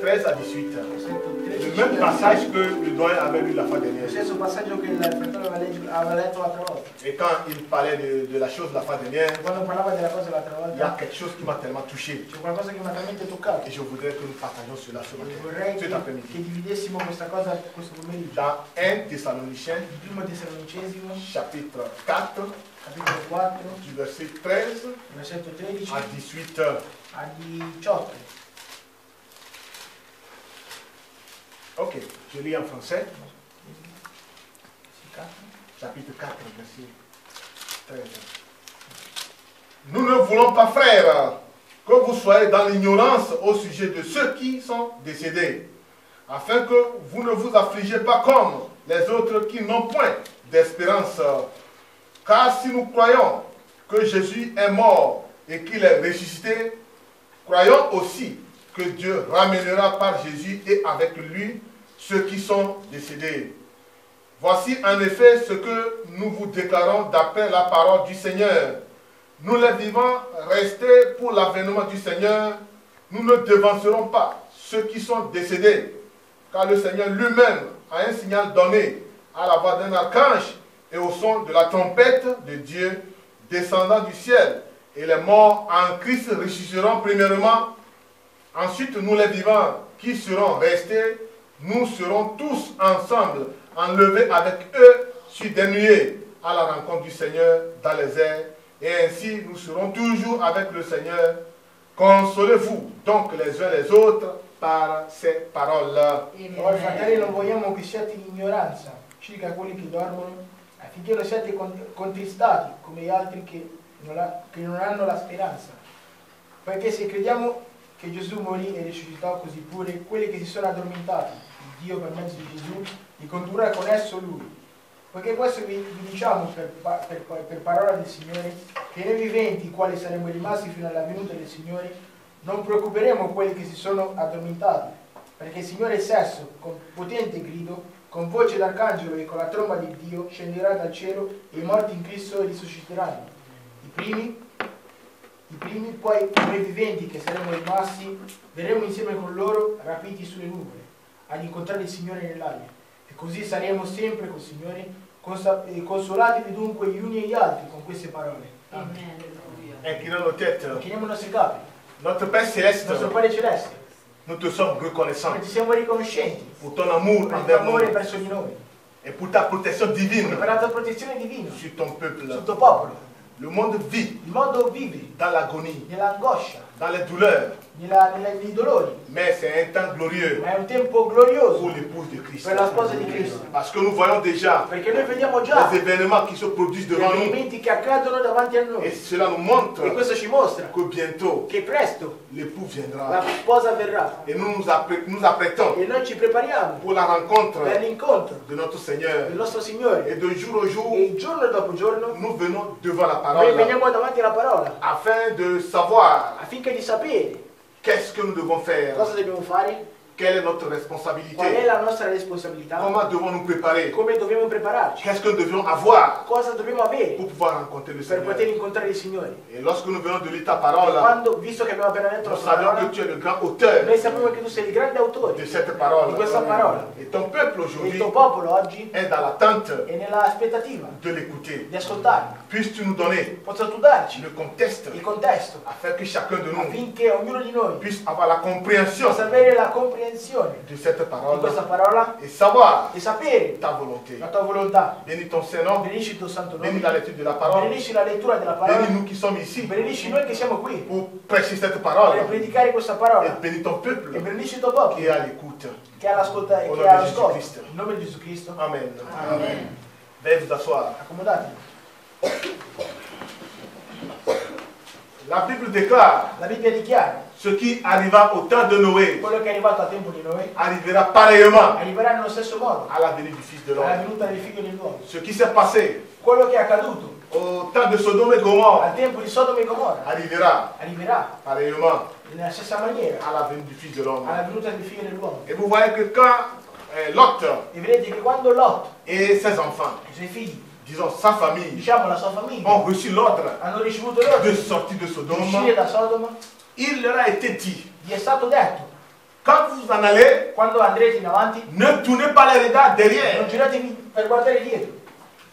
13 à 18. Le même passage que le doyen avait lu la fois dernière. Et quand il parlait de la chose la fois dernière, il y a quelque chose qui m'a tellement touché. Et je voudrais que nous partagions cela ce matin, cet après-midi. Dans 1 Thessaloniciens, chapitre 4, du verset 13 à 18. Ok, je lis en français. Chapitre 4, verset 13. Nous ne voulons pas, frères, que vous soyez dans l'ignorance au sujet de ceux qui sont décédés, afin que vous ne vous affligez pas comme les autres qui n'ont point d'espérance. Car si nous croyons que Jésus est mort et qu'il est ressuscité, croyons aussi que Dieu ramènera par Jésus et avec lui ceux qui sont décédés. Voici en effet ce que nous vous déclarons d'après la parole du Seigneur. Nous les vivants restés pour l'avènement du Seigneur, nous ne devancerons pas ceux qui sont décédés, car le Seigneur lui-même a un signal donné à la voix d'un archange et au son de la trompette de Dieu descendant du ciel, et les morts en Christ ressusciteront premièrement. Ensuite, nous les vivants qui serons restés, nous serons tous ensemble enlevés avec eux sur des nuées à la rencontre du Seigneur dans les airs. Et ainsi, nous serons toujours avec le Seigneur. Consolez-vous donc les uns les autres par ces paroles-là. Ora, fratelli, non vogliamo che siate in ignoranza circa quelli che dormono, affinché non siate contristati come gli altri che non hanno la speranza. Perché se crediamo che Gesù morì e risuscitò, così pure quelli che si sono addormentati, Dio per mezzo di Gesù li condurrà con esso Lui. Poiché questo vi diciamo per parola del Signore, che noi viventi, i quali saremo rimasti fino alla venuta del Signore, non preoccuperemo quelli che si sono addormentati, perché il Signore stesso, con potente grido, con voce d'arcangelo e con la tromba di Dio, scenderà dal cielo e i morti in Cristo risusciteranno. I primi, poi noi viventi che saremo rimasti, verremo insieme con loro rapiti sulle nuvole, ad incontrare il Signore nell'aria. E così saremo sempre col Signore. Consolatevi dunque gli uni e gli altri con queste parole. Amen. Inclinons nos têtes. Incliniamo i nostri capi. Notre Père Céleste, Nostro Padre Celeste, nous te sommes reconnaissants noi ti siamo riconoscenti pour ton amour per il tuo envers nous amore verso di noi, et pour ta protection divine per la tua protezione divina sur ton peuple. sul tuo popolo. Le monde vit Il mondo vive dans l'agonie, nell'angoscia, dans les douleurs, nei dolori, mais c'est un temps glorieux ma è un tempo glorioso pour l'épouse de Christ. per la sposa di Cristo. Parce que nous voyons déjà Perché noi vediamo già les événements qui se produisent gli devant nous. avvenimenti che accadono davanti a Et noi. cela nous montre E questo ci mostra que bientôt che presto l'époux la viendra. sposa verrà. Et nous nous apprêtons E noi ci prepariamo pour la rencontre per l'incontro de notre Seigneur. del nostro Signore. Et de jour au jour, E giorno dopo giorno nous venons devant la noi parole veniamo davanti alla parola afin de savoir affinché di sapere qu'est-ce que nous devons faire, cosa dobbiamo fare, quelle est notre qual è responsabilité, la nostra responsabilità, comment devons nous préparer, come dobbiamo prepararci, qu'est-ce que nous devions avoir cosa dobbiamo avere pour pouvoir rencontrer le per Seigneur. poter incontrare il Signore. Et lorsque nous venons de lire ta parole, Quando, visto che abbiamo appena letto la nous tua savions parola, que tu es le grand auteur noi sappiamo che tu sei il grande de autore cette parole. di questa parola. Et ton peuple E il aujourd'hui tuo popolo oggi est dans l'attente è nell'aspettativa de l'écouter. di ascoltarlo. Puisses-tu nous donner Possa tu darci le contexte il contesto afin que chacun de nous affinché ognuno di noi puisse avoir la compréhension possa avere la comprensione de cette di parole questa parola et savoir e sapere ta volonté. la tua volontà. Bénis ton Saint-Nom, Benedici il tuo santo bénis nome, la lecture de la parole, benedici la lettura della parola, bénis nous qui sommes ici benedici noi che siamo qui pour prêcher cette per parole predicare questa et parola bénis ton e peuple benedici il tuo popolo qui est à l'écoute. che ha l'ascolto e Au che nome ha di Gesù l'ascolto. Cristo. In nome di Gesù Cristo. Amen. Amen. Veuillez vous asseoir. Accomodatevi. La Bible déclare La Bibbia dichiara ce qui arriva au temps de Noé quello che è arrivato al tempo di Noè arrivera pareillement arriverà nello stesso modo à la venue du Fils de alla l'homme. venuta del figlio dell'uomo. Ce qui s'est passé Quello che è accaduto au temps de Sodome et Gomorre al tempo di Sodoma e Gomorra arriverà arriverà pareillement nella stessa maniera à la venue du Fils de l'homme. alla venuta del figlio dell'uomo. Et vous voyez que quand Lot E vedete che quando Lot et ses enfants, e i suoi figli, disons sa famille, diciamo la sua famiglia, ont reçu l'ordre hanno ricevuto de l'ordine sortir de di Sodome, uscire da Sodoma, il leur a été dit, gli è stato detto, quand vous en allez, quando andrete in avanti, ne tournez pas les regards non derrière. giratevi per guardare dietro,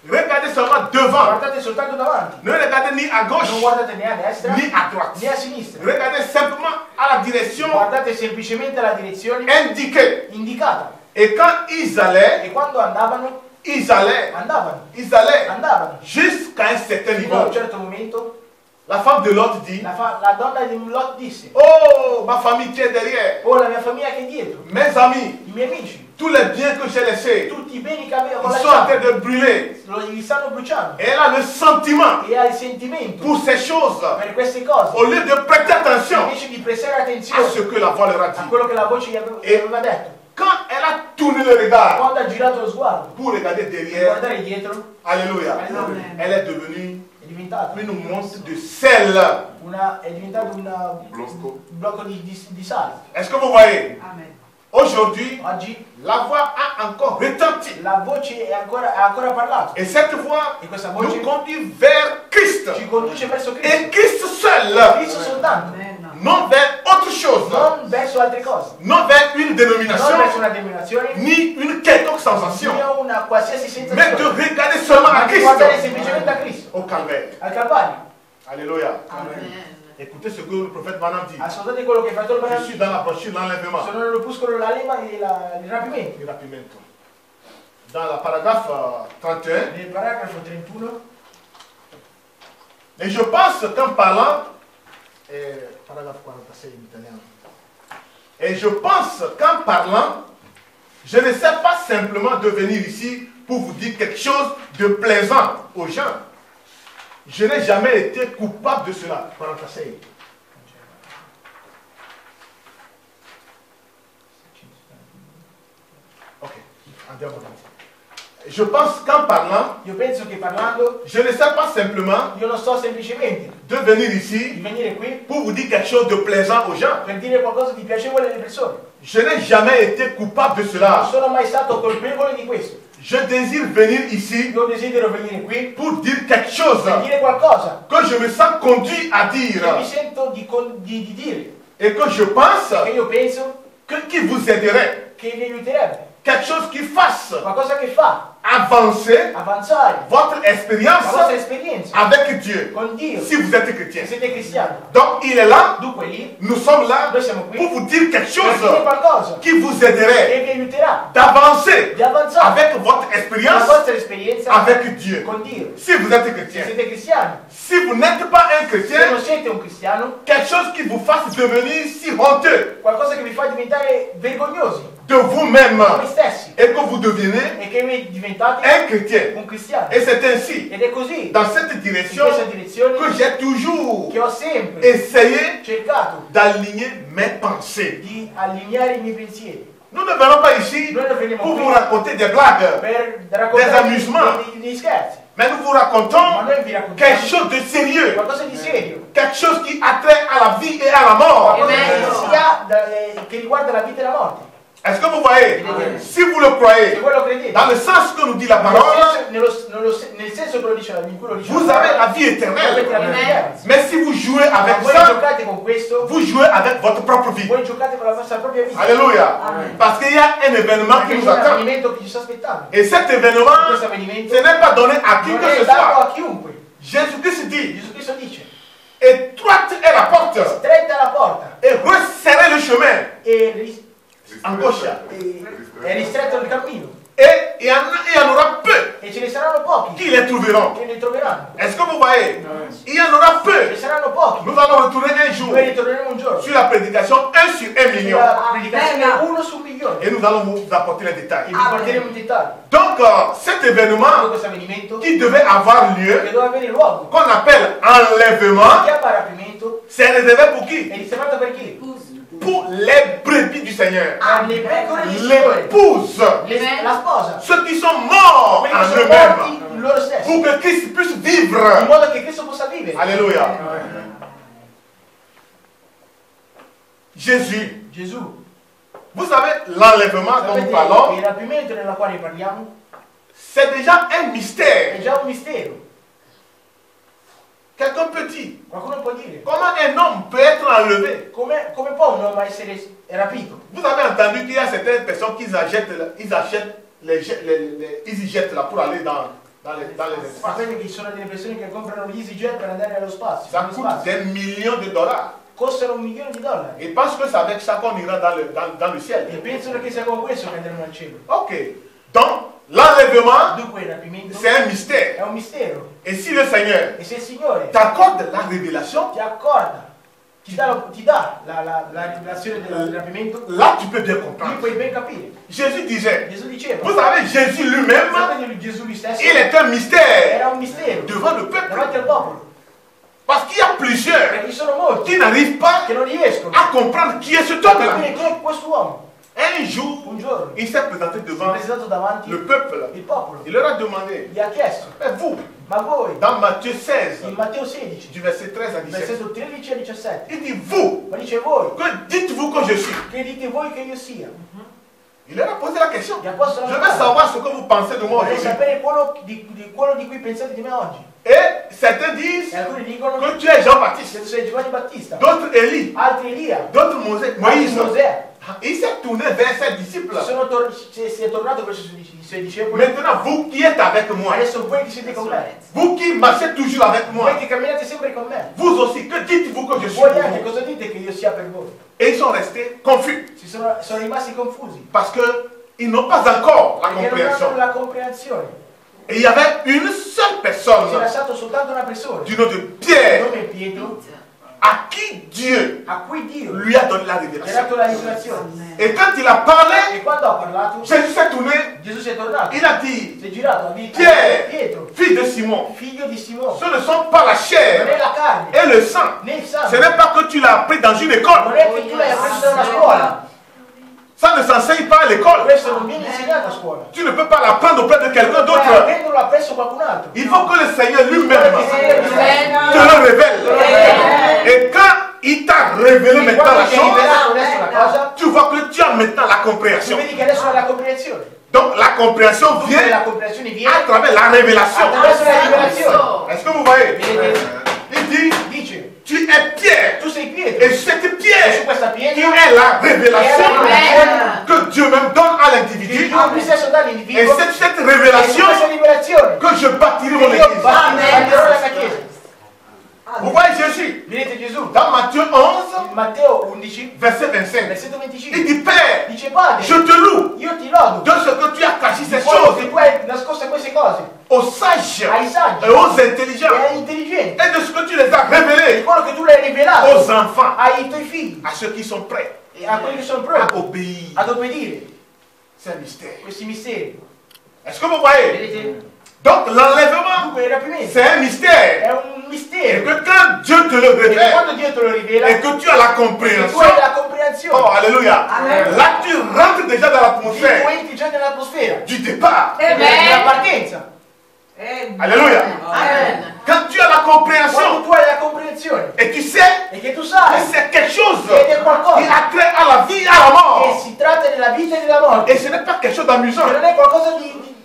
Regardez seulement devant. guardate soltanto davanti, Ne regardez ni à non gauche, guardate né a destra ni à droite. né a sinistra, Regardez simplement à la direction guardate semplicemente la direzione indiquée. indicata. Et quand ils allaient, E quando andavano, ils allaient, andavano, ils allaient andavano. jusqu'à un certain Fino a un niveau. certo momento La femme de Lot dit, la donna di Lot disse: oh, ma famille qui est derrière, oh, la mia famiglia che è dietro, mes amis, i miei amici, tous les biens que j'ai laissés, tutti i beni che avevo ils sont en train lasciato, de brûler. li stanno bruciando. Et elle a le sentiment E ha il sentimento pour ces choses, per queste cose, au lieu de prêter attention invece di prestare à ce attenzione que la voix leur a a dit. quello che la voce gli aveva detto. Quand elle a tourné le regard Quando ha girato lo sguardo pour regarder per derrière, guardare dietro, alléluia, Amen. elle est devenue è diventato une montre de sel. un blocco di sale. Est-ce que vous voyez? Amen. Aujourd'hui, Oggi la voix a encore retenti. la voce ha ancora parlato Et cette voix e questa nous voce conduit vers Christ. ci conduce verso Et Cristo. Christ seul, Cristo soltanto, Amen. non vers autre chose, non verso altre cose, non vers une non dénomination, verso una denominazione, ni une quelconque sensation, né una qualsiasi mais de sensazione, regarder seulement ma à di guardare Christ semplicemente a Cristo, au calvaire. al Calvario. Alléluia. Amen. Écoutez ce que le prophète Branham dit. Ascoltate quello che il fratello Je Branham suis dice. dans la brochure l'enlèvement. Sono nell'opuscolo la leva e il rapimento. Il rapimento. Dans la paragraphe 31, Nel paragrafo 31, et je pense qu'en parlant, paragraphe 46 en italien, et je pense qu'en parlant, je ne sais pas simplement de venir ici pour vous dire quelque chose de plaisant aux gens. Je n'ai jamais été coupable de cela. 46. Ok, andiamo avanti. Je pense qu'en parlant, io penso che parlando, je ne sais pas simplement io non sto semplicemente de venir di ici venire qui pour vous dire quelque chose de plaisant aux gens. per dire qualcosa di piacevole alle persone. Je n'ai jamais été coupable de Non cela. sono mai stato colpevole di questo. Je désire venir ici Io desidero venire qui pour dire quelque chose per dire qualcosa que je me sens conduit à che mi dire sento di dire, et que je pense che io penso qui vous aiderait. che vi aiuterebbe. Quelque chose qui fasse Qualcosa che fa avancer avanzare votre la expérience vostra esperienza avec Dieu con Dio, si vous êtes se chrétien. siete cristiani. Donc il est là, Dunque lì, nous sommes là noi siamo qui pour vous dire quelque per dire chose qualcosa qui vous aiderait che vi aiuterà d'avancer di avanzare avec votre la expérience vostra esperienza avec Dieu. con Dio. Si vous êtes Se chrétien, siete cristiani, si vous n'êtes pas un se chrétien, non siete un cristiano, quelque chose qui vous fasse devenir si honteux qualcosa che vi fa diventare vergognosi de vous-même voi stessi et que vous devenez e che voi diventate un chrétien. un cristiano. Et c'est ainsi, Ed è così, dans cette in direction, questa direzione, que j'ai toujours che ho sempre essayé cercato d'aligner mes pensées. di allineare i miei pensieri. Nous ne venons pas ici Noi non veniamo pour qui vous raconter des blagues, per raccontare amusements. dei scherzi, mais nous vous ma racontons noi vi quelque raccontiamo chose de sérieux, qualcosa di serio, quelque chose qui a trait à la vie et à la mort. qualcosa Amen. che riguarda la vita e la morte. Est-ce que vous voyez? Amen. Si vous le Se croyez, voi lo credete, dans le sens que nous dit la nel parole, senso che lo dice in cui lo dice vous avez la vie éternelle. avete la vita Amen. eterna. Mais si vous jouez avec Ma voi ça, giocate con questo, vous jouez avec votre propre vie. voi giocate con la vostra propria vita. Alléluia. Amen. Parce qu'il y a un événement Perché qui c'è nous un attend. avvenimento che ci sta aspettando. Et cet événement, Questo avvenimento ce n'est pas donné à qui non que è ce dato soit. a chiunque. Jésus-Christ dit, Gesù Cristo dice: étroite est la porte stretta la porta et resserrez le chemin. e Angoscia. è ristretto il cammino, Et il y en aura peu e ce ne saranno pochi qui les trouveront. che ne troveranno. Est-ce que vous voyez? Il y en aura Ce peu. ne saranno pochi. Nous allons retourner un jour Noi ritorneremo un giorno sur la prédication 1 sur 1 million. sulla predicazione Amen. 1 su 1 milione Et nous allons vous apporter les e détails. vi porteremo in dettaglio. Donc, cet Proprio événement questo avvenimento qui devait avoir che lieu, doveva avere luogo, qu'on appelle si enlèvement, chiama rapimento, c'est réservé pour qui? è riservato per chi? Pour les brebis du Seigneur. Per le pecore del Signore, L'épouse. la sposa, Ceux qui sont morts quelli che en sono eux-mêmes. morti loro stessi, pour que Christ puisse in vivre. modo che Cristo possa vivere. Alléluia. Jésus. Gesù, Vous savez, l'enlèvement dont nous sapete, parlons, il rapimento nella quale parliamo c'est déjà un è mystère. già un mistero. Quelqu'un peut dire, Qualcuno può dire, comment un homme peut être enlevé? come può un uomo essere rapito? Vous avez entendu qu'il y a certaines personnes qui achètent, ils y jettent là pour aller dans les espaces. Sapete che ci sono delle persone che comprano gli EasyJet per andare allo spazio. Ça nello coûte spazio. des millions de dollars. Costano $1 milione. Ils pensent que c'est avec ça qu'on ira dans le ciel. E pensano che sia con questo che andremo al cielo. Ok. Donc, l'enlèvement, Dunque il rapimento c'est un è mystère. un mistero. Et si le Seigneur E se il Signore t'accorde la révélation, ti accorda, ti dà la rivelazione del rapimento, là tu peux bien lì comprendre. puoi ben capire. Jésus disait, Gesù diceva, vous savez, Jésus lui-même, sapete Gesù lui stesso il est un mystère era un mistero devant le peuple. davanti al popolo. Parce qu'il y a plusieurs Perché ci sono molti qui n'arrivent pas che non riescono à comprendre qui est ce a homme-là. capire chi è quest'uomo. Un jour, Un giorno il s'est présenté si è devant presentato davanti le peuple. il popolo. Il leur a demandé, Gli ha chiesto, mais vous, ma voi, dans Matthieu 16, in Matteo 16, du verset 13 à 17, versetto 13 a 17, il dit, vous, ma dice voi, que dites-vous que je suis? che dite voi che io sia? Il leur a posé la question. Gli ha posto la Je veux domanda. savoir ce que vous pensez de moi Vorrei aujourd'hui. sapere quello di cui pensate di me oggi. Et certains disent E alcuni dicono que tu es Jean-Baptiste, che tu sei Giovanni Battista, d'autres Élie, altri Elia, d'autres altri Moïse. Mosè. Il s'est tourné vers ses disciples. Si è tornato verso i suoi discepoli. Maintenant, vous qui êtes avec moi, Adesso voi che siete con me, vous qui marchez toujours avec moi, voi che camminate sempre con me, vous aussi, que dites-vous que je suis voi pour anche vous? cosa dite che io sia per voi? Et ils sont restés confus Sono rimasti confusi parce qu'ils n'ont pas encore la perché non compréhension. hanno la comprensione. Et il y avait une seule personne C'era stato soltanto una persona, du nom de il Pierre nome è Pietro, à qui Dieu a cui Dio lui a donné la gli ha révélation. dato la rivelazione. Et quand il a parlé, E quando ha parlato, Jésus s'est tourné, Gesù si è tornato, il a dit, si è girato, ha detto, Pierre, Pietro, fils de Simon, figlio di Simone, ce ne sont pas la non è chair la carne, et le sang. né il Ce sangue, n'est pas que tu l'as appris dans une non école. è che tu l'hai appreso da una scuola, Ça ne s'enseigne pas à l'école. questo non viene insegnato a scuola. Tu ne peux pas l'apprendre auprès de quelqu'un Puoi d'autre. apprenderlo appresso qualcun altro. Il faut que le Seigneur lui-même Amen. te le révèle. Et quand il t'a révélé E maintenant quando la ti ha rivelato chose, adesso la cosa, tu vois que tu as maintenant la tu compréhension. vedi che adesso hai la comprensione. Donc la compréhension Dunque la vient comprensione à viene travers la révélation. attraverso la rivelazione. Est-ce que vous voyez? Vedete? Il dit, Dice, tu es Pierre. tu sei Pietro, Et cette e su pierre questa qui pietra est la révélation Amen. que Dieu même donne à che l'individu. Dio lui stesso dà Et all'individuo, c'est cette e su révélation questa rivelazione que je bâtirai che mon io église. batterò la mia chiesa. Vous voyez Jésus Vedete Gesù? dans Matthieu 11, In Matteo 11, verset 25. versetto Il 25, dit, Père, dice Padre, je te loue io ti lodo de ce que tu as caché di ces quello che choses tu hai nascosto queste cose aux sages ai saggi et aux e intelligents agli intelligenti, et de ce que tu les as di révélés quello che tu l'hai rivelato aux enfants, ai tuoi figli, à ceux qui sont prêts e a quelli che sono à pronti obéir. ad obbedire C'est un mystère. questi misteri. Est-ce que vous voyez? Vedete? Donc l'enlèvement, Dunque il rapimento c'est un mystère. è un Et mistero. que quand Dieu te le E révèle quando Dio te lo rivela, et que tu as la e tu compréhension, hai la comprensione, oh alléluia, Amen. là tu rentres déjà dans tu l'atmosphère entri già nell'atmosfera du départ. della partenza. Alléluia. Amen. Quand tu as la Quando compréhension tu hai la comprensione et tu sais e che tu que sai c'est quelque chose ed è qualcosa qui a trait à la vie, à la che mort. si tratta della vita e della morte, Et ce n'est pas quelque chose d'amusant. che non è qualcosa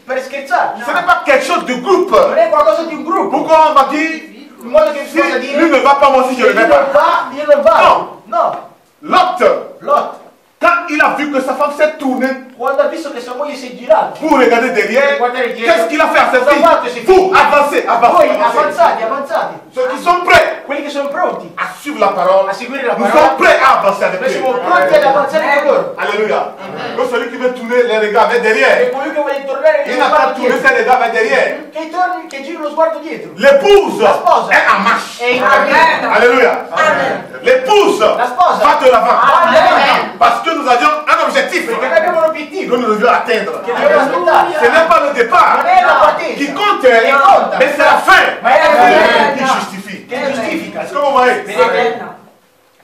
per scherzare, Ce n'est pas quelque chose de groupe. non è qualcosa di un gruppo, Pourquoi on va dire, in modo che si possa si dire lui ne va pas, moi aussi je se ne lui vais non pas. va, io non vado. No, Lot, Lot, quand il a vu que sa femme s'est tournée quando ha visto che sua moglie si è girata, pour regarder derrière, guardare dietro, qu'est-ce qu'il a fait à ses cosa ha fatto filles? ai suoi Vous, figli? avancez, avancez, Voi avancez. avanzate, Ceux qui sont prêts quelli che sono pronti à suivre la parole, a seguire la nous parola, sommes prêts à avancer avec noi eux. siamo pronti ad avanzare con loro. Alléluia. Donc celui qui veut tourner les regards vers E derrière, colui che vuole tornare il lo n'a pas sguardo tourné dietro, ses regards vers derrière. che torni, che giri lo sguardo dietro, L'épouse La sposa. est en marche. e in Amen. Alléluia. Amen. L'épouse La sposa. va de l'avant. Amen. Parce que nous avions un objectif perché noi abbiamo un que obiettivo nous devions atteindre. che dobbiamo aspettare. Ce n'est pas le départ Non è la qui partenza compte, che conta, mais c'est la fin ma è la fine qui justifie. che giustifica. Est-ce que vous voyez? Vedete?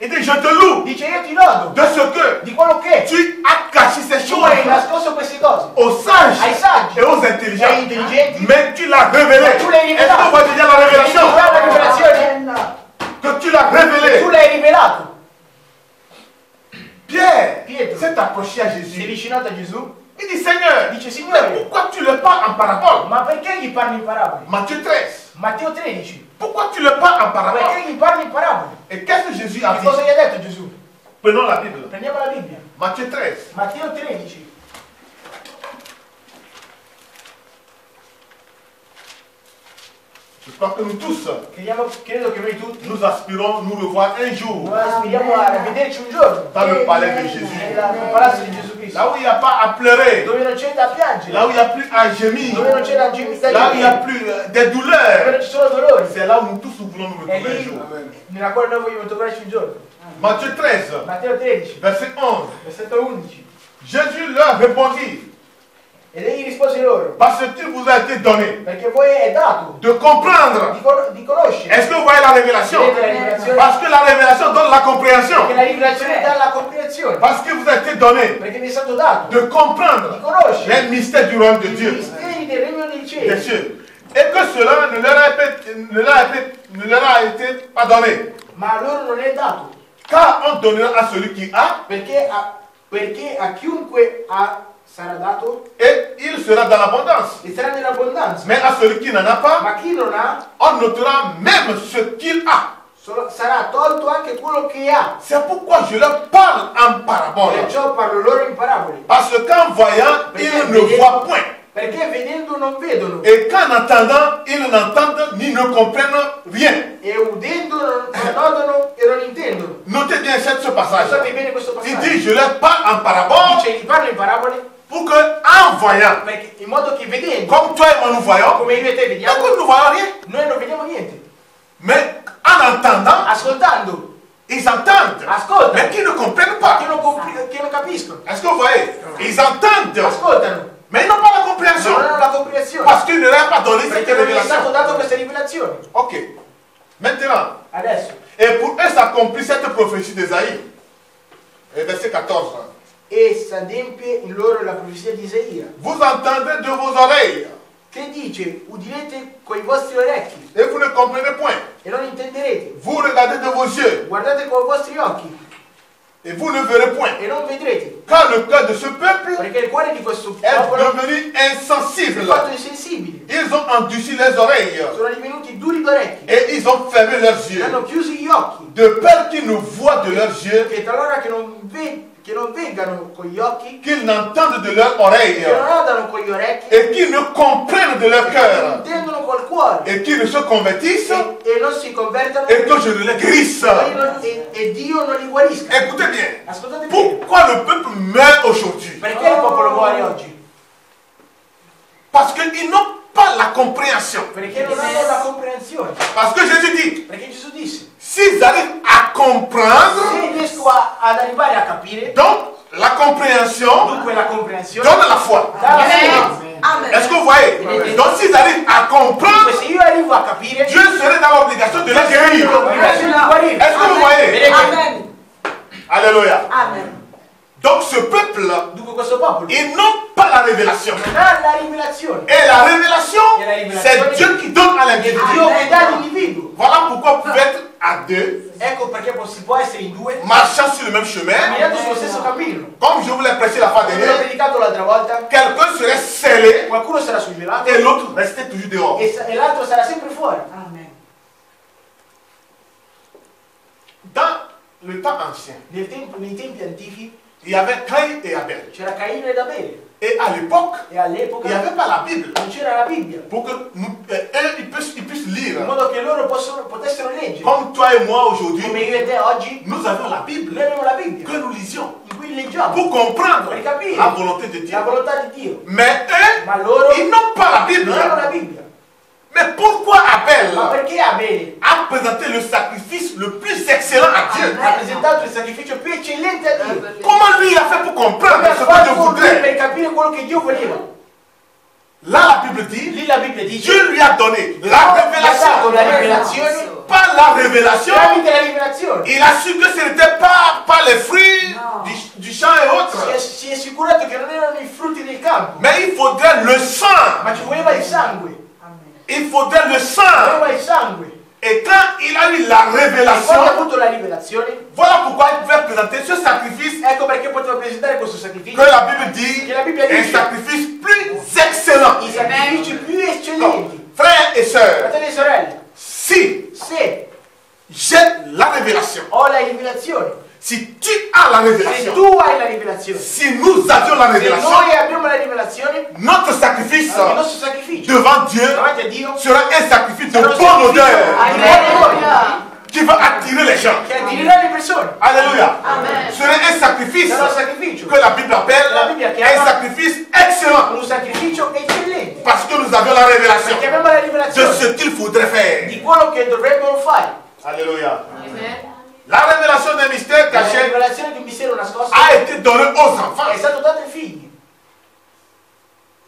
Il dit, je te loue Dice io ti lodo de ce que di quello che tu as caché ces tu hai choses nascosto queste cose aux sages ai saggi et aux e intelligents. agli intelligenti. Mais tu l'as révélé. Tu l'hai Est-ce qu'on voit déjà la Vedi révélation? già la rivelazione? Que tu l'as Tu révélé. l'hai rivelato. Pierre Pietro s'est approché à si è Jésus. avvicinato a Gesù, Il dit, Seigneur, dice mais Signore, pourquoi tu le parles en parabole? ma perché gli parli in parabole? Matthieu 13. Matteo 13, Pourquoi tu le parles en parabole? perché gli parli in parabole? Et qu'est-ce que Jésus a Che dit? cosa gli ha detto Gesù? Prenons la Bible. Prendiamo la Bibbia. Matthieu 13. Matteo 13. Je crois que nous tous, Credo che noi tutti nous aspirons nous revoir un jour noi aspiriamo a vederci un giorno dans le palais de Jésus. nel palazzo di Gesù Cristo, Là où il n'y a pas à pleurer. dove non c'è da piangere, Là où il n'y a plus à gémir. dove non c'è da gemere, Là où il n'y a plus des dove douleurs. non ci sono dolori. C'est là où nous tous nous voulons nous È retrouver un lì jour. nella quale noi vogliamo trovarci un giorno. Matthieu 13, Matteo 13, verset 11. versetto 11. Jésus leur répondit, Ed egli rispose loro, parce qu'il vous a été donné perché voi è dato de comprendre. di conoscere. Est-ce que vous voyez la révélation? Vedete la rivelazione? Parce que la révélation donne la compréhension. Perché la rivelazione dà la comprensione. Parce qu'il vous a été donné Perché vi è stato dato de comprendre di conoscere les mystères du royaume de i Dieu. misteri del regno dei Des cieli. cieux. Et que cela ne leur a été pas donné. Ma a loro non è dato. Car on donnera à celui qui a, Perché a chiunque ha sarà dato et il sera dans l'abondance. e sarà nell'abbondanza. Mais à celui qui n'en a pas, Ma chi non ha on notera même ce qu'il a. sarà tolto anche quello che ha. C'est pourquoi je leur parle en parabole. Perciò parlo loro in parabole. Parce qu'en voyant, ils ne voient point. Perché vedendo non vedono Et qu'en entendant, ils n'entendent ni ne comprennent rien. e udendo non notano e non intendono. Notez bien ce passage. Sapete bene questo Il passaggio? dit, je leur parle en parabole Dice, gli parlo in parabole pour que, en voyant, perché in modo che vedendo, comme toi et moi nous voyons, come io e te donc vediamo, nous ne voyons rien. noi non vediamo niente. Mais en entendant, Ascoltando, ils entendent. ascoltano, Mais qui ne comprennent pas. che non capiscono. Est-ce que vous voyez? Ils entendent. Ascoltano, Mais ils n'ont pas la compréhension. non hanno la comprensione. Parce qu'il ne leur a pas donné cette Perché non gli è stato révélation. dato questa rivelazione. Ok. Maintenant, Adesso, et pour eux s'accomplit cette prophétie d'Ésaïe. Et verset 14. e s'adempie in loro la profezia di Isaia, Vous entendez de vos oreilles che dice, udirete coi vostri orecchi et vous ne comprenez point. e non intenderete, Vous regardez de vos yeux guardate con i vostri occhi et vous ne verrez point. e non vedrete, Car le cœur de ce peuple perché il cuore di questo est popolo devenu è insensible. fatto insensibile, Ils ont endurci les oreilles sono divenuti duri d'orecchi, et ils ont fermé leurs yeux. hanno chiuso gli occhi, De peur qu'ils ne voient de leurs yeux, che talora che non vengano con gli occhi, qu'ils n'entendent de leurs oreilles che non odano con gli orecchi, et qu'ils ne comprennent de leur che cœur intendono col cuore et qu'ils ne se convertissent e non si convertano et que je ne les guérisse. e Dio non li guarisca. Écoutez bien. Ascoltate bene, Pourquoi le peuple meurt aujourd'hui? perché il popolo muore oggi? Parce qu'ils n'ont pas la compréhension. Perché non hanno la comprensione. Parce que Jésus dit, Perché Gesù disse, s'ils arrivent à comprendre, se riesco ad arrivare a capire, donc la compréhension dunque la comprensione, donne la foi. dà la speranza. Est-ce que vous voyez? Donc s'ils arrivent à comprendre, Dunque, se io arrivo a capire, Dieu serait dans l'obligation de les guérir. l'obbligazione di guarire. Est-ce que vous voyez? Vedete? Amen. Alléluia. Amen. Donc ce peuple, Dunque questo popolo ils n'ont pas la révélation. non ha la rivelazione. Et la révélation, Et la révélation, c'est Dieu qui donne à l'individu. Dio che dà all'individuo. Voilà pourquoi vous pouvez être à deux, Ecco perché si può essere in due, marchant sur le même chemin. camminando sullo stesso cammino. Comme je vous l'ai prêché la fois Come l'ho dernière, predicato l'altra volta, quelqu'un serait scellé qualcuno sarà sul gelato et l'autre restait toujours dehors. e l'altro sarà sempre fuori. Amen. Dans le temps ancien, Nei tempi antichi il y avait Caïn et Abel. c'era Caino ed Abele Et à l'époque, e all'epoca il n'y avait pas la Bible. non c'era la Bibbia, Pour que ils puissent lire. in modo che loro potessero leggere. Comme toi et moi Come aujourd'hui, io e te oggi, nous avons la Bible noi abbiamo la Bibbia, que nous lisions in cui leggiamo pour comprendre per capire la volonté de Dieu. la volontà di Dio. Mais eux, Ma loro ils n'ont pas la Bible. non hanno la Bibbia. Mais pourquoi Abel Ma perché Abele a présenté le sacrifice le plus excellent à Dieu? ha presentato il sacrificio più eccellente a Dio? Comment lui a fait pour comprendre Come ha ce que Dieu fatto lui voudrait? per capire quello che Dio voleva? Là, la Bible dit, Lì la Bibbia dice Dieu lui a donné la Dio gli ha dato révélation. la rivelazione par la révélation, tramite la rivelazione, il a su que ce n'était pas par les fruits du champ et autres. si è assicurato che non erano i frutti del campo, Mais il faudrait le sang. ma ci voleva il sangue. Il faudrait le Ci sang. voleva il sangue. Et quand il a eu la E quando ha révélation, avuto la rivelazione, voilà pourquoi il pouvait présenter ce sacrifice ecco perché poteva presentare questo que sacrificio. la Bible dit Che la Bibbia un dice. sacrifice plus excellent. I sacrifici più Donc, eccellenti. frères et sœurs, Fratelli e sorelle, si se j'ai la révélation, ho la rivelazione, si tu as la se révélation, tu hai la rivelazione, si nous avions la se révélation, noi abbiamo la rivelazione, notre sacrifice il nostro sacrificio devant Dieu davanti a Dio sera un sacrifice de sarà un bonne sacrificio odeur di buon odore, qui va attirer les gens. che attirerà le persone. Alléluia. Amen. Ce serait un sacrifice Sarà un sacrificio, que la Bible appelle La Bibbia un chiama sacrifice excellent. un sacrificio eccellente, Parce que nous avions la révélation perché abbiamo la de rivelazione ce qu'il faudrait faire. di quello che dovrebbero fare. Alléluia. Amen. La révélation d'un mystère La caché rivelazione di un mistero nascosto a été donnée aux enfants è stato dato ai figli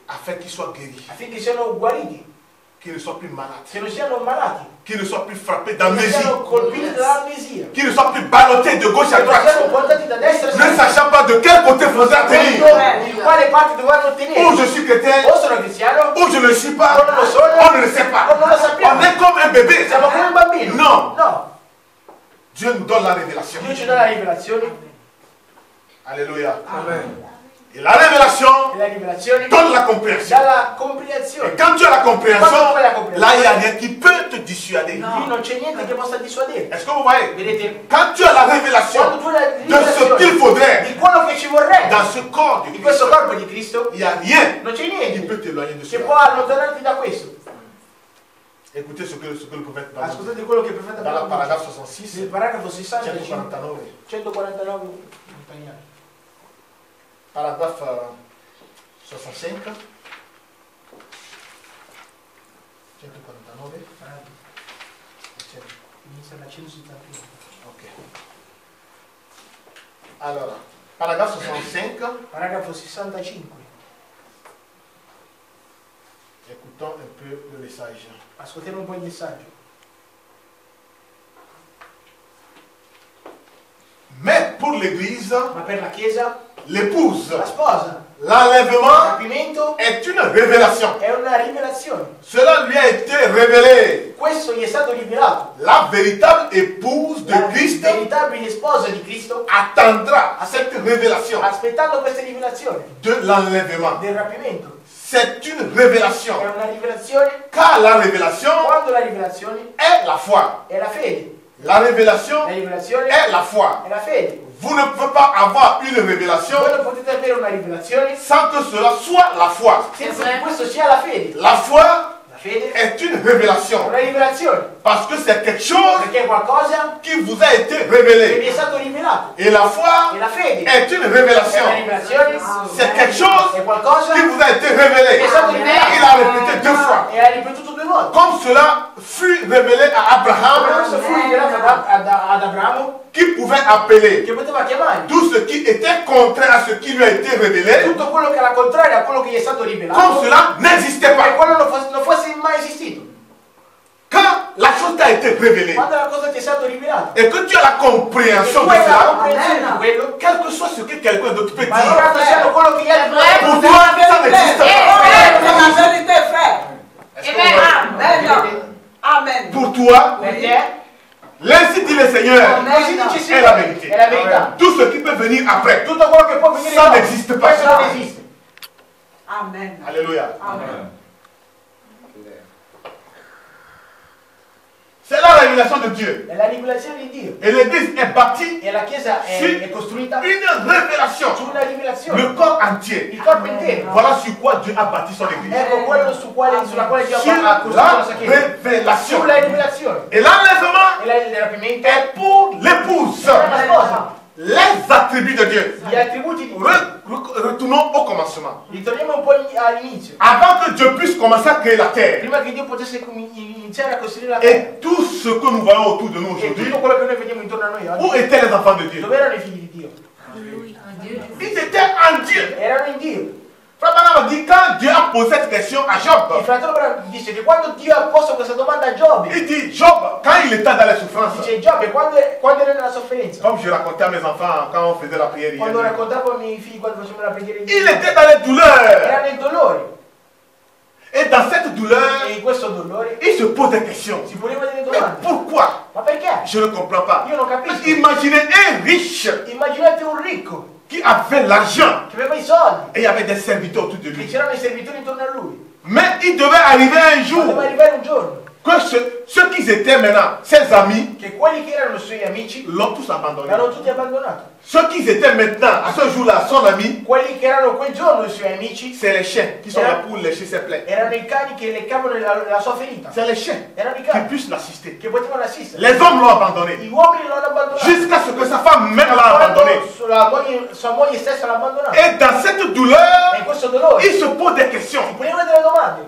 afin qu'ils soient guéris, affinché siano guariti, qu'ils ne soient plus malades, che non siano malati, qu'ils ne soient plus frappés che non d'amnésie, siano colpiti dall'amnesia, qu'ils ne soient plus ballottés de gauche à che non siano droite, portati da destra a ne sinistra, sachant pas de quel côté faudra tenir. di quale parte dovranno Ou tenere. je suis chrétien, O sono cristiano, ou je ne le suis pas, o non lo sono, on ne le sait pas. o non lo sappiamo. On est comme un bébé. Siamo come un bambino. Non. No, Dieu nous donne la révélation. Dio ci dà la rivelazione Alléluia. Amen. Et la révélation e la rivelazione donne la compréhension. dà la Et comprensione. quand tu as la compréhension, Quando tu hai la compréhension, là il n'y a rien qui peut te dissuader. Lì non c'è niente che possa dissuadere. Est-ce que vous voyez? Vedete? Quand tu as la révélation Quando tu hai la de ce qu'il rivelazione faudrait di quello che ci vorrebbe dans ce corps de in Christ, questo corpo di Cristo, il n'y a rien non c'è qui niente peut t'éloigner de che cela. può allontanarti da questo. Écoutez ce que le prophète parle. Ascoltate quello che il profeta Dans le Paolo dice. paragraphe 66, Nel paragrafo 65, 149. 149 in italiano. Paragraphe 65. 149. Inizia da 171. Ok. Alors, paragraphe 65. Paragrafo 65. Écoutons un peu le message. Ascoltiamo un po' il messaggio. Mais pour l'Église, Ma per la Chiesa, l'épouse, la sposa, il l'enlèvement rapimento est une révélation. è una rivelazione. Cela lui a été révélé. Questo gli è stato rivelato. La véritable épouse de La Christ veritabile sposa di Cristo, attendra à cette révélation aspettando questa rivelazione de l'enlèvement. del rapimento, C'est une révélation. è una rivelazione. Car la révélation Quando la rivelazione est la foi. è la fede, La révélation la rivelazione est la foi. è la fede. Vous ne pouvez pas avoir une révélation Voi non potete avere una rivelazione sans que cela soit la foi. senza che questo sia la fede. La foi La fede est une è révélation una rivelazione, parce que c'est quelque chose perché è qualcosa qui vous a été che vi révélé. è stato rivelato. Et la foi E la fede est une è révélation. una rivelazione, C'est quelque chose è qualcosa qui che vous a été révélé. vi è stato rivelato. Il a répété 2 fois. E ha ripetuto 2 volte. Comme cela fut révélé à Come Abraham, questo fu rivelato ad Abramo, qui pouvait appeler che poteva chiamare tout ce qui était contraire à ce qui lui a été révélé, tutto quello che era contrario a quello che gli è stato comme rivelato, cela n'existait e pas. quello non fosse mai esistito. Quand la chose t'a été révélée Quando la cosa ti è stata rivelata, et que tu as la e compréhension tu de hai la cela, comprensione di quello, quel que soit ce que quelqu'un d'autre peut ma non dire, rappresenta quello che gli altri pour dicono. toi, ça n'existe pas. C'est la vérité, frère. Est-ce que vous voyez? Amen. Amen. Pour toi, Per te, l'ainsi dit le Seigneur, così dice è la verità. è la verità. Tout ce qui peut venir après, Tutto quello che può venire ça dopo, n'existe pas. questo non esiste. Amen. Alléluia. Amen. C'est la révélation de Dieu. È la rivelazione di Dio. Et l'Église est bâtie E la Chiesa Sì. è costruita une révélation. su una rivelazione. Le corps entier. Il corpo intero. Voilà sur quoi Dieu a bâti son Église. Ecco quello sulla quale Dio Sur ha costruito la sua la Chiesa. révélation. Sulla rivelazione. Et l'enlèvement E il rapimento est pour l'épouse. è la sposa. Les attributs de Dieu. Gli attributi di Dio. Retournons au commencement. Ritorniamo un po' all'inizio. Avant que Dieu puisse commencer à créer la terre Prima che Dio potesse iniziare a costruire la terra. et tout ce que nous voyons autour de nous E aujourd'hui, tutto quello che noi vediamo intorno a noi où oggi. étaient les enfants de Dieu? Dove erano i figli di Dio? Ils étaient en Dieu. Erano in Dio. Frère Branham dit quand Dieu a posé cette question à Il Job, fratello Branham dice che quando Dio ha posto questa domanda a Giobbe, il dit Job, quand il était dans les souffrances, dice Giobbe, quando era nella sofferenza, comme je racontais à mes enfants quand on faisait la prière quando hier, raccontavo ai miei figli quando facevamo la preghiera di il Dio, était dans les douleurs. era nel dolore. Et dans cette douleur, E in questo dolore il se pose des questions. si poneva delle Mais domande. pourquoi? Ma perché? Je ne comprends pas. Io non capisco. Imaginez un riche Immaginate un ricco qui avait l'argent che aveva i soldi, et il y avait des serviteurs autour de che lui. c'erano i servitori intorno a lui. Mais il devait arriver un jour Doveva arrivare un giorno que ceux qui étaient maintenant ses amis che quelli che erano i suoi amici l'ont tous abandonné. l'hanno tutti abbandonato. Ceux qui étaient maintenant, à ce jour-là, son ami, Quelli che erano quel giorno i suoi amici c'est les chiens qui sont là pour lécher ses plaies. erano i cani che leccavano la sua ferita. C'est les chiens Erano i qui cani puissent l'assister. che potevano assistere. Les hommes l'ont abandonné. Gli uomini l'hanno abbandonato. Jusqu'à ce que sa femme même l'a abandonné. Quando sua moglie stessa l'ha abbandonato. Et dans cette E douleur, in questo dolore il se pose des questions. si poneva delle domande.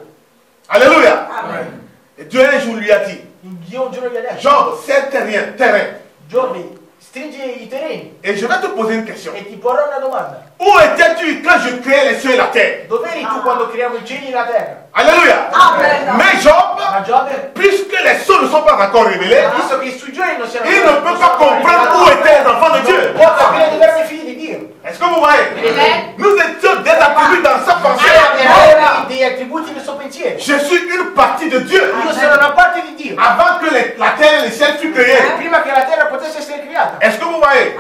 Alléluia. Amen. Et Dieu un jour lui a dit, Dio un giorno gli ha detto, Job, c'est terrain. Giobbe, stringi i terreni Et je vais te poser une question. e ti porrò una domanda. Où étais-tu quand je créais les cieux et la terre? Dov'eri tu quando creiamo i cieli e la terra? Alléluia. Amen. Mais Job, Ma Giobbe, puisque les cieux ne sont pas encore révélés, visto che i suoi giorni non si erano il ne peut pas comprendre où étaient les enfants de Dieu. può capire dove erano i figli di Dio. Est-ce que vous voyez? Amen. Nous étions des attributs dans sa pensée. Erano degli attributi del suo pensiero. Je suis une partie de Dieu. Io sono una parte di Dio. Avant que la terre et les ciels fût créés. Prima che la terra potesse essere creata. Est-ce que vous voyez?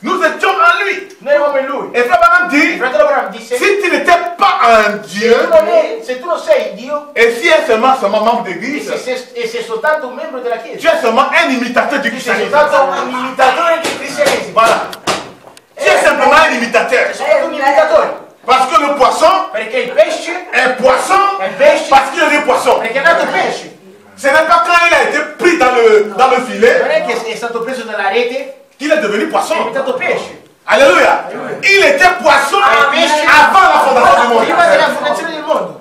Nous étions en lui. Noi eravamo in lui. Et Frère Branham Il dit, fratello Abramo disse, si tu n'étais pas un Dieu, se tu non sei Dio, et si est seulement membre e d'église, sei soltanto un membro della tu Chiesa, es seulement un imitateur du tu sei christianisme. soltanto un imitatore del cristianesimo. Voilà. Tu es simplement un imitateur. Sei soltanto un imitatore. Parce que le poisson Perché il pesce est poisson è pesce, parce qu'il est poisson. perché è nato pesce. Ce n'est pas quand il a été pris dans le Non filet è che è stato preso dalla rete, qu'il est devenu è poisson. diventato pesce. Alléluia. Il était poisson avant la fondation du monde. Prima della fondazione del mondo.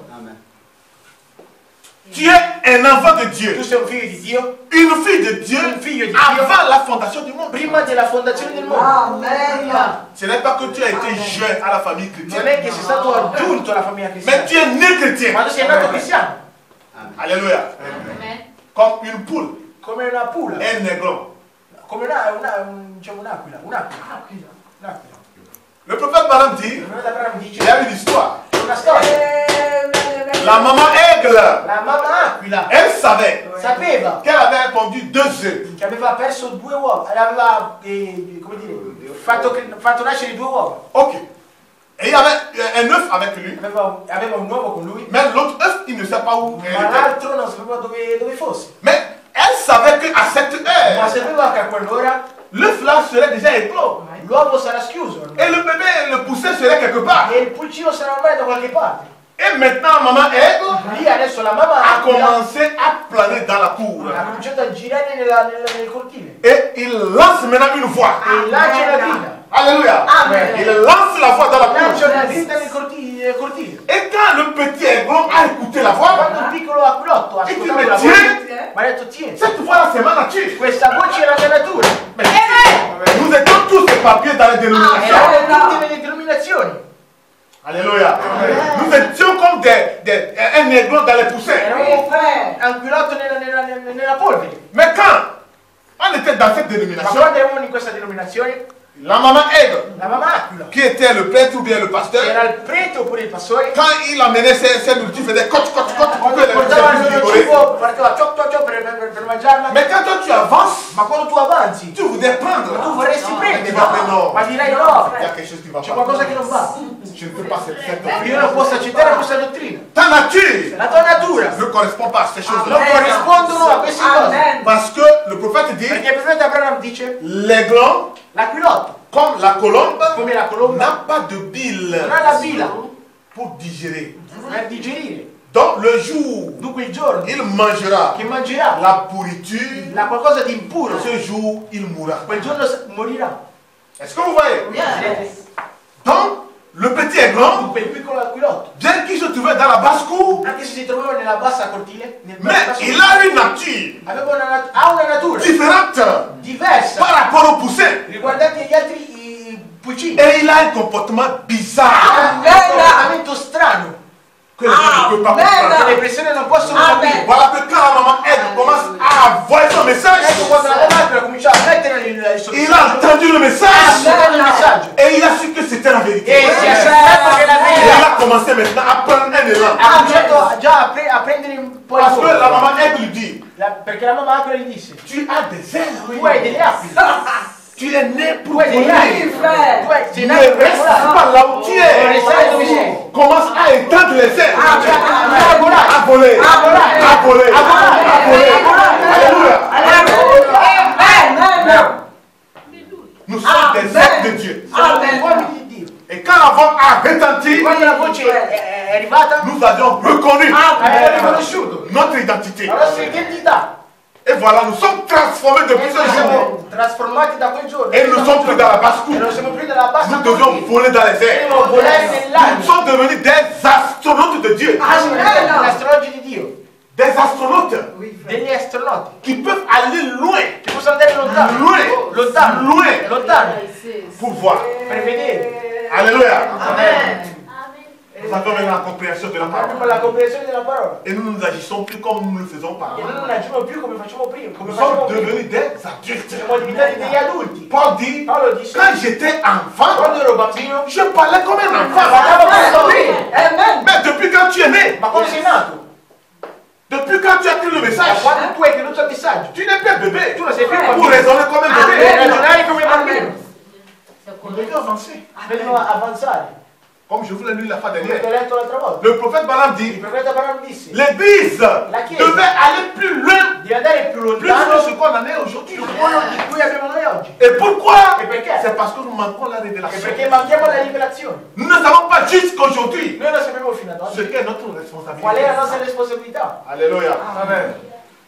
Tu es un enfant de Dieu. Tu sei un figlio di Dio, Une fille de Dieu un figlio di Dio, avant la fondation du monde. prima della fondazione del mondo. Amen. Ce n'est pas que tu as été jeune à la famille Non chrétienne, è che sei stato aggiunto alla famiglia mais cristiana, tu es né chrétien. ma tu sei nato cristiano, Alléluia. Amen. Comme une poule, come una pula, un aiglon. come diciamo un'aquila. Un'aquila. Le prophète Balaam dit, Il fratello Abramo il dice, y a une histoire. una storia. La maman aigle, La mamma aquila elle savait sapeva qu'elle avait répondu 2 œufs. che aveva perso 2 uova, aveva come dire, fatto nascere 2 uova. Ok. Et il y avait un œuf avec lui, Aveva un uovo con lui, mais l'autre œuf, il ne sait pas où elle ma était. l'altro non sapeva dove fosse. Mais elle savait qu'à cette Ma heure, sapeva che a quell'ora l'œuf là serait déjà éclos. l'uovo sarà schiuso Et le bébé, le poussin serait quelque part. e il pulcino sarà ormai da qualche parte. Et maintenant, maman aigle Lì adesso la mamma a aquila commencé à planer dans la cour. ha cominciato a girare nel cortile Et il lance maintenant une voix. e lancia la grida. Alléluia. Amen. Il lance la voix dans la Lancia cour. una grida nel cortile. Et quand le petit aiglon a écouté la voix, Quando il piccolo aquilotto ha e ti ascoltato la metti- voce, mi ha detto tieni, cette voix-là, c'est ma nature. questa voce è la mia natura. Nous étions tous éparpillés dans les dénominations. Eravamo tutte nelle denominazioni. Alléluia. Nous étions comme un aiglon dans les poussins. Eravamo anquilotto nella polvere. Mais quand on était dans cette Ma dénomination, quando eravamo in questa denominazione, la maman aigle, la mamma aquila, qui était le prêtre ou bien le pasteur, era il prete oppure il pastore, quand il amenait ses nourritures, il faisait coach pour quando que les portava il poussins loro puissent rigoler. cibo, partiva ciò per mangiarla. Mais quand toi tu avances, Ma quando tu avanzi, tu voudrais prendre. tu vorresti Tu prendere, vas dire non. ma direi no, Il y a quelque chose qui va c'è pas. qualcosa che non va. Je ne peux pas cette Io non posso accettare questa dottrina. Ta nature La tua natura ne correspond pas à ces non choses-là. corrispondono a queste cose. Amen. Parce que le prophète dit, Perché il profeta Abraham dice, l'aiglon, l'aquilotto, comme la colombe, come la colomba, n'a pas de bile non ha la bila pour digérer. per digerire. Donc le jour Dunque il giorno il mangera che mangerà la pourriture, la qualcosa di impuro, ce jour il mourra. quel giorno morirà. Est-ce que vous voyez? Yes. Donc le petit aiglon, Dunque il piccolo aquilotto, bien qu'il se trouvait dans la basse-cour, anche se si trovava nella bassa cortile, mais il a une nature ha una natura différente diversa par rapport au poussin. riguardante gli altri cucina. Et il a un comportement bizarre Ha un comportamento strano que les gens ne peuvent pas comprendre. che le persone non possono Amen. capire. Voilà que quand la maman aide commence à envoyer son message, Ecco quando la mamma comincia a mettere il suo il a messaggio, entendu le ha message sentito il messaggio et il a su que c'était la vérité. e si è saputo che la Et il verità a commencé maintenant à prendre un élan. ha cominciato già a prendere un po' Parce que di la maman aide lui dit, perché la mamma anche gli disse tu as des ailes, tu hai degli abiti, tu es né tu pour hai degli voler. abiti, frère. tu hai sei Ne nato per reste volare, pas là où tu non es. restare dove sei, Commence à étendre les ailes. a volare, À voler. a volare, À voler. a volare, À voler. a volare. Alléluia. Amen. Nous sommes des êtres de Dieu. Siamo degli uomini di Dio. Et quand la voix a retenti, Quando la voce è arrivata, nous avions reconnu abbiamo riconosciuto notre identité. la nostra identità Et voilà, nous sommes transformés depuis e ce noi jour. siamo trasformati da quel giorno. Et nous ne sommes plus dans la E basse-cour. non siamo più nella bassa Nous devions voler dans les airs. dobbiamo volare Nous nell'aria. sommes devenus des astronautes de Dieu. Siamo diventati gli astrologi di Dio, Des astronautes degli astronauti qui peuvent aller loin che possono andare lontano, lontano, Loin. lontano, pour voir. per vedere. Alléluia. Amen. Nous avons maintenant la compréhension de la Abbiamo parole. la comprensione della parola Et nous ne agissons plus comme nous le faisons par e noi non agiamo più come facciamo prima, come Nous facciamo sommes prima. devenus des adultes. Siamo diventati degli adulti. Paul dit, Paolo dice, quand j'étais enfant, quando ero bambino je parlais comme un enfant. parlavo come un bambino, Amen. Mais depuis quand tu es né, ma quando sei nato, depuis quand tu as pris le da message, quando tu hai creduto al messaggio, tu n'es plus un bébé. tu non sei più un Pour bambino, raisonner comme un devi bébé. ragionare come un bambino, Nous devions avancer. dobbiamo avanzare. Comme je vous l'ai lu la fois Come dernière. ti ho letto l'altra volta, Le prophète Balaam il dit, profeta Balaam disse l'Église Chiesa devait aller plus loin, di andare più plus lontano que ce qu'on en est aujourd'hui. di quello di cui abbiamo noi oggi. Et pourquoi? E perché? C'est parce que nous manquons la E révélation. perché manchiamo la rivelazione. Nous ne savons pas jusqu'aujourd'hui Noi non sappiamo fino ad ce oggi qu'est notre qual è la responsabilité. nostra responsabilità. Alléluia. Amen.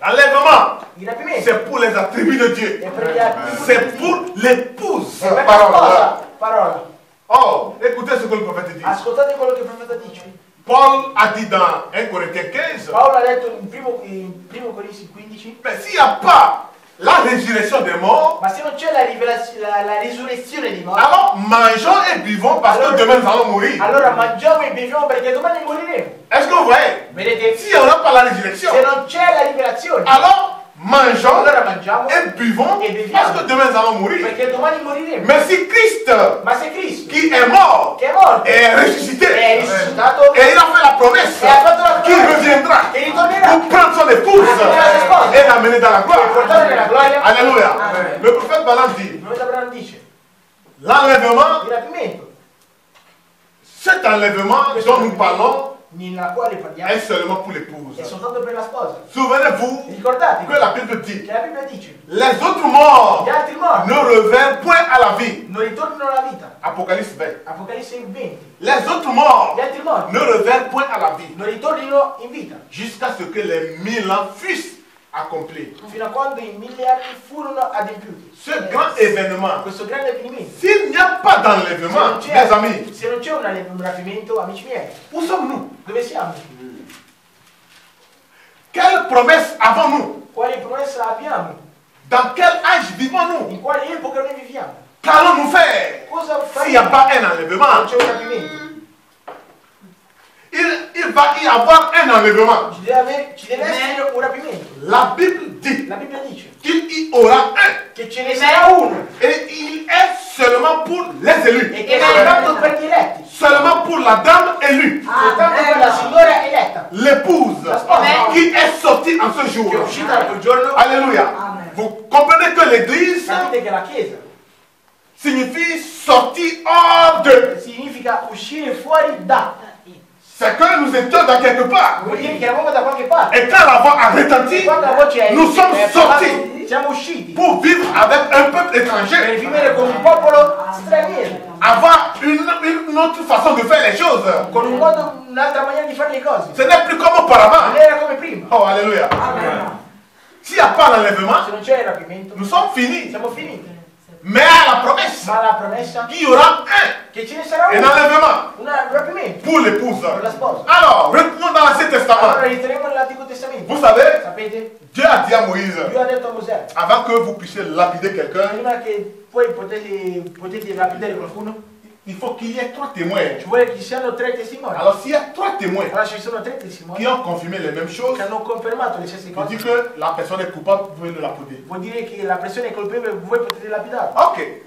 L'enlèvement, Il rapimento c'est pour les attributs de Dieu. è per gli attributi C'est di Dio. pour l'épouse. È per la Parola. sposa. Parola. Oh, écoutez ce que le prophète dit. Ascoltate quello che il profeta dice. Paul a dit dans 1 Corinthiens 15, Paolo ha detto in primo Corinzi 15, mais s'il n'y a pas la résurrection des morts, ma se non c'è la risurrezione di morti, alors mangeons et buvons parce que demain nous allons mourir. allora mangiamo e beviamo perché domani moriremo. Est-ce que vous voyez? Vedete? S'il n'y a pas la résurrection, Se non c'è la rivelazione, alors mangeons allora mangiamo et buvons et beviamo parce que demain nous allons mourir. perché domani moriremo. Mais si Christ, Ma se Cristo, qui est mort, che è morto, est ressuscité, è risuscitato et il a fait la promesse e ha fatto la qu'il promessa reviendra che ritornerà pour prendre son épouse et l'amener dans la e gloire. portare nella gloria. Alléluia. Amen. Le prophète Balaam dit, Il profeta Abramo dice, l'enlèvement, il rapimento cet enlèvement dont nous parlons nella quale parliamo est seulement pour l'épouse. è soltanto per la sposa. Souvenez-vous Ricordate que la Bible dit, che la Bibbia dice, les autres morts gli altri morti ne revinrent point à la vie. non ritornano alla vita. Apocalypse 20. Apocalisse 20. Les autres morts Gli altri morti ne revinrent point à la vie non ritornino in vita jusqu'à ce que les 1000 ans fussent accomplis. fino a quando i 1000 anni furono adempiuti. Ce grand événement, Questo grande avvenimento. s'il n'y a pas d'enlèvement, mes amis, Se non c'è un rapimento, amici miei, où sommes-nous? dove siamo? Quelle promesse avons-nous? Quali promesse abbiamo? Dans quel âge vivons-nous? In quale epoca noi viviamo? Qu'allons-nous faire Cosa s'il n'y a faremo? pas un Non enlèvement? c'è un rapimento. Il va y avoir un enlèvement. Ci deve essere un rapimento. La Bible dit La Bibbia dice qu'il y aura un. che ce ne sarà uno Et il est seulement pour les élus. e che è soltanto per gli eletti, Seulement pour la dame élue. soltanto per la signora eletta, L'épouse Amen. qui est sortie en ce jour. che è uscita da quel giorno. Alléluia. Vous comprenez que l'église Capite che la Chiesa signifie sortir hors de. significa uscire fuori da. C'est que nous étions dans quelque part. Vuol dire che eravamo da qualche parte. Et quand la voix a E retenti, quando la voce è nous sommes è sortis parlato, siamo usciti pour vivre avec un peuple per étranger. vivere con un popolo straniero, Avoir une autre façon de faire les choses. con un modo, un'altra maniera di fare le cose. Ce n'est plus comme auparavant. Non era come prima. Oh, alléluia. Amen. S'il n'y a pas l'enlèvement, Se non c'è il rapimento, nous sommes finis. siamo finiti. Mais à la promesse, Ma la promessa il y aura che ce ne sarà un uno, enlèvement un rapimento pour l'épouse. per la sposa. Alors, retournons dans l'Ancien Testament. Allora ritorniamo nell'Antico Testamento. Vous savez, Sapete? Dieu a dit à Moïse, Dio ha detto a Mosè, avant que vous puissiez lapider quelqu'un, prima che poi potete lapidare qualcuno? Il faut qu'il y ait 3 témoins. Ci vuole che ci siano 3 testimoni. Alors s'il y a 3 témoins Allora ci sono 3 testimoni qui ont confirmé les mêmes choses, che hanno confermato le stesse il cose. dit que la personne est coupable, vous pouvez le lapider. Vuol dire che la persona è colpevole, voi potete lapidarla. Ok.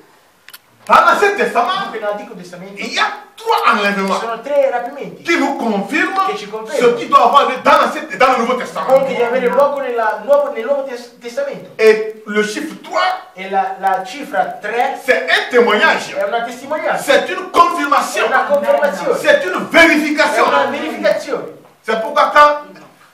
Dans l'Ancien Testament, Dunque nell'Antico Testamento il y a 3 ci enlèvements sono 3 rapimenti qui nous confirment che ci confermano ce qui doit avoir lieu dans le Nouveau Testament. quello che deve avere luogo nel Nuovo Testamento. Et le chiffre 3, E la cifra 3 c'est un témoignage. è una testimonianza, C'est une è confirmation. una confermazione, C'est une è vérification. una verificazione. C'est pourquoi quand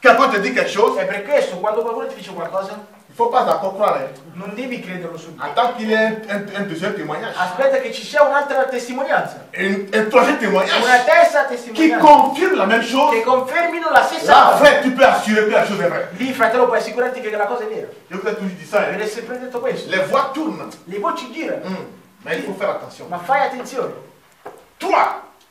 quelqu'un te dit quelque chose, E per questo quando qualcuno ti dice qualcosa il ne faut pas encore croire. non devi crederlo subito. Attends qu'il y ait un deuxième témoignage. Aspetta che ci sia un'altra testimonianza, Et un troisième una témoignage terza qui testimonianza confirme la même chose. che confermino la stessa Là, cosa. frère, tu peux assurer que la chose est vraie. Lì fratello puoi assicurarti che la cosa è vera. Je vous ai toujours dit ça. Vi ho sempre detto questo. Les voix tournent. Le voci girano, Mais il faut faire attention. ma fai attenzione. 3,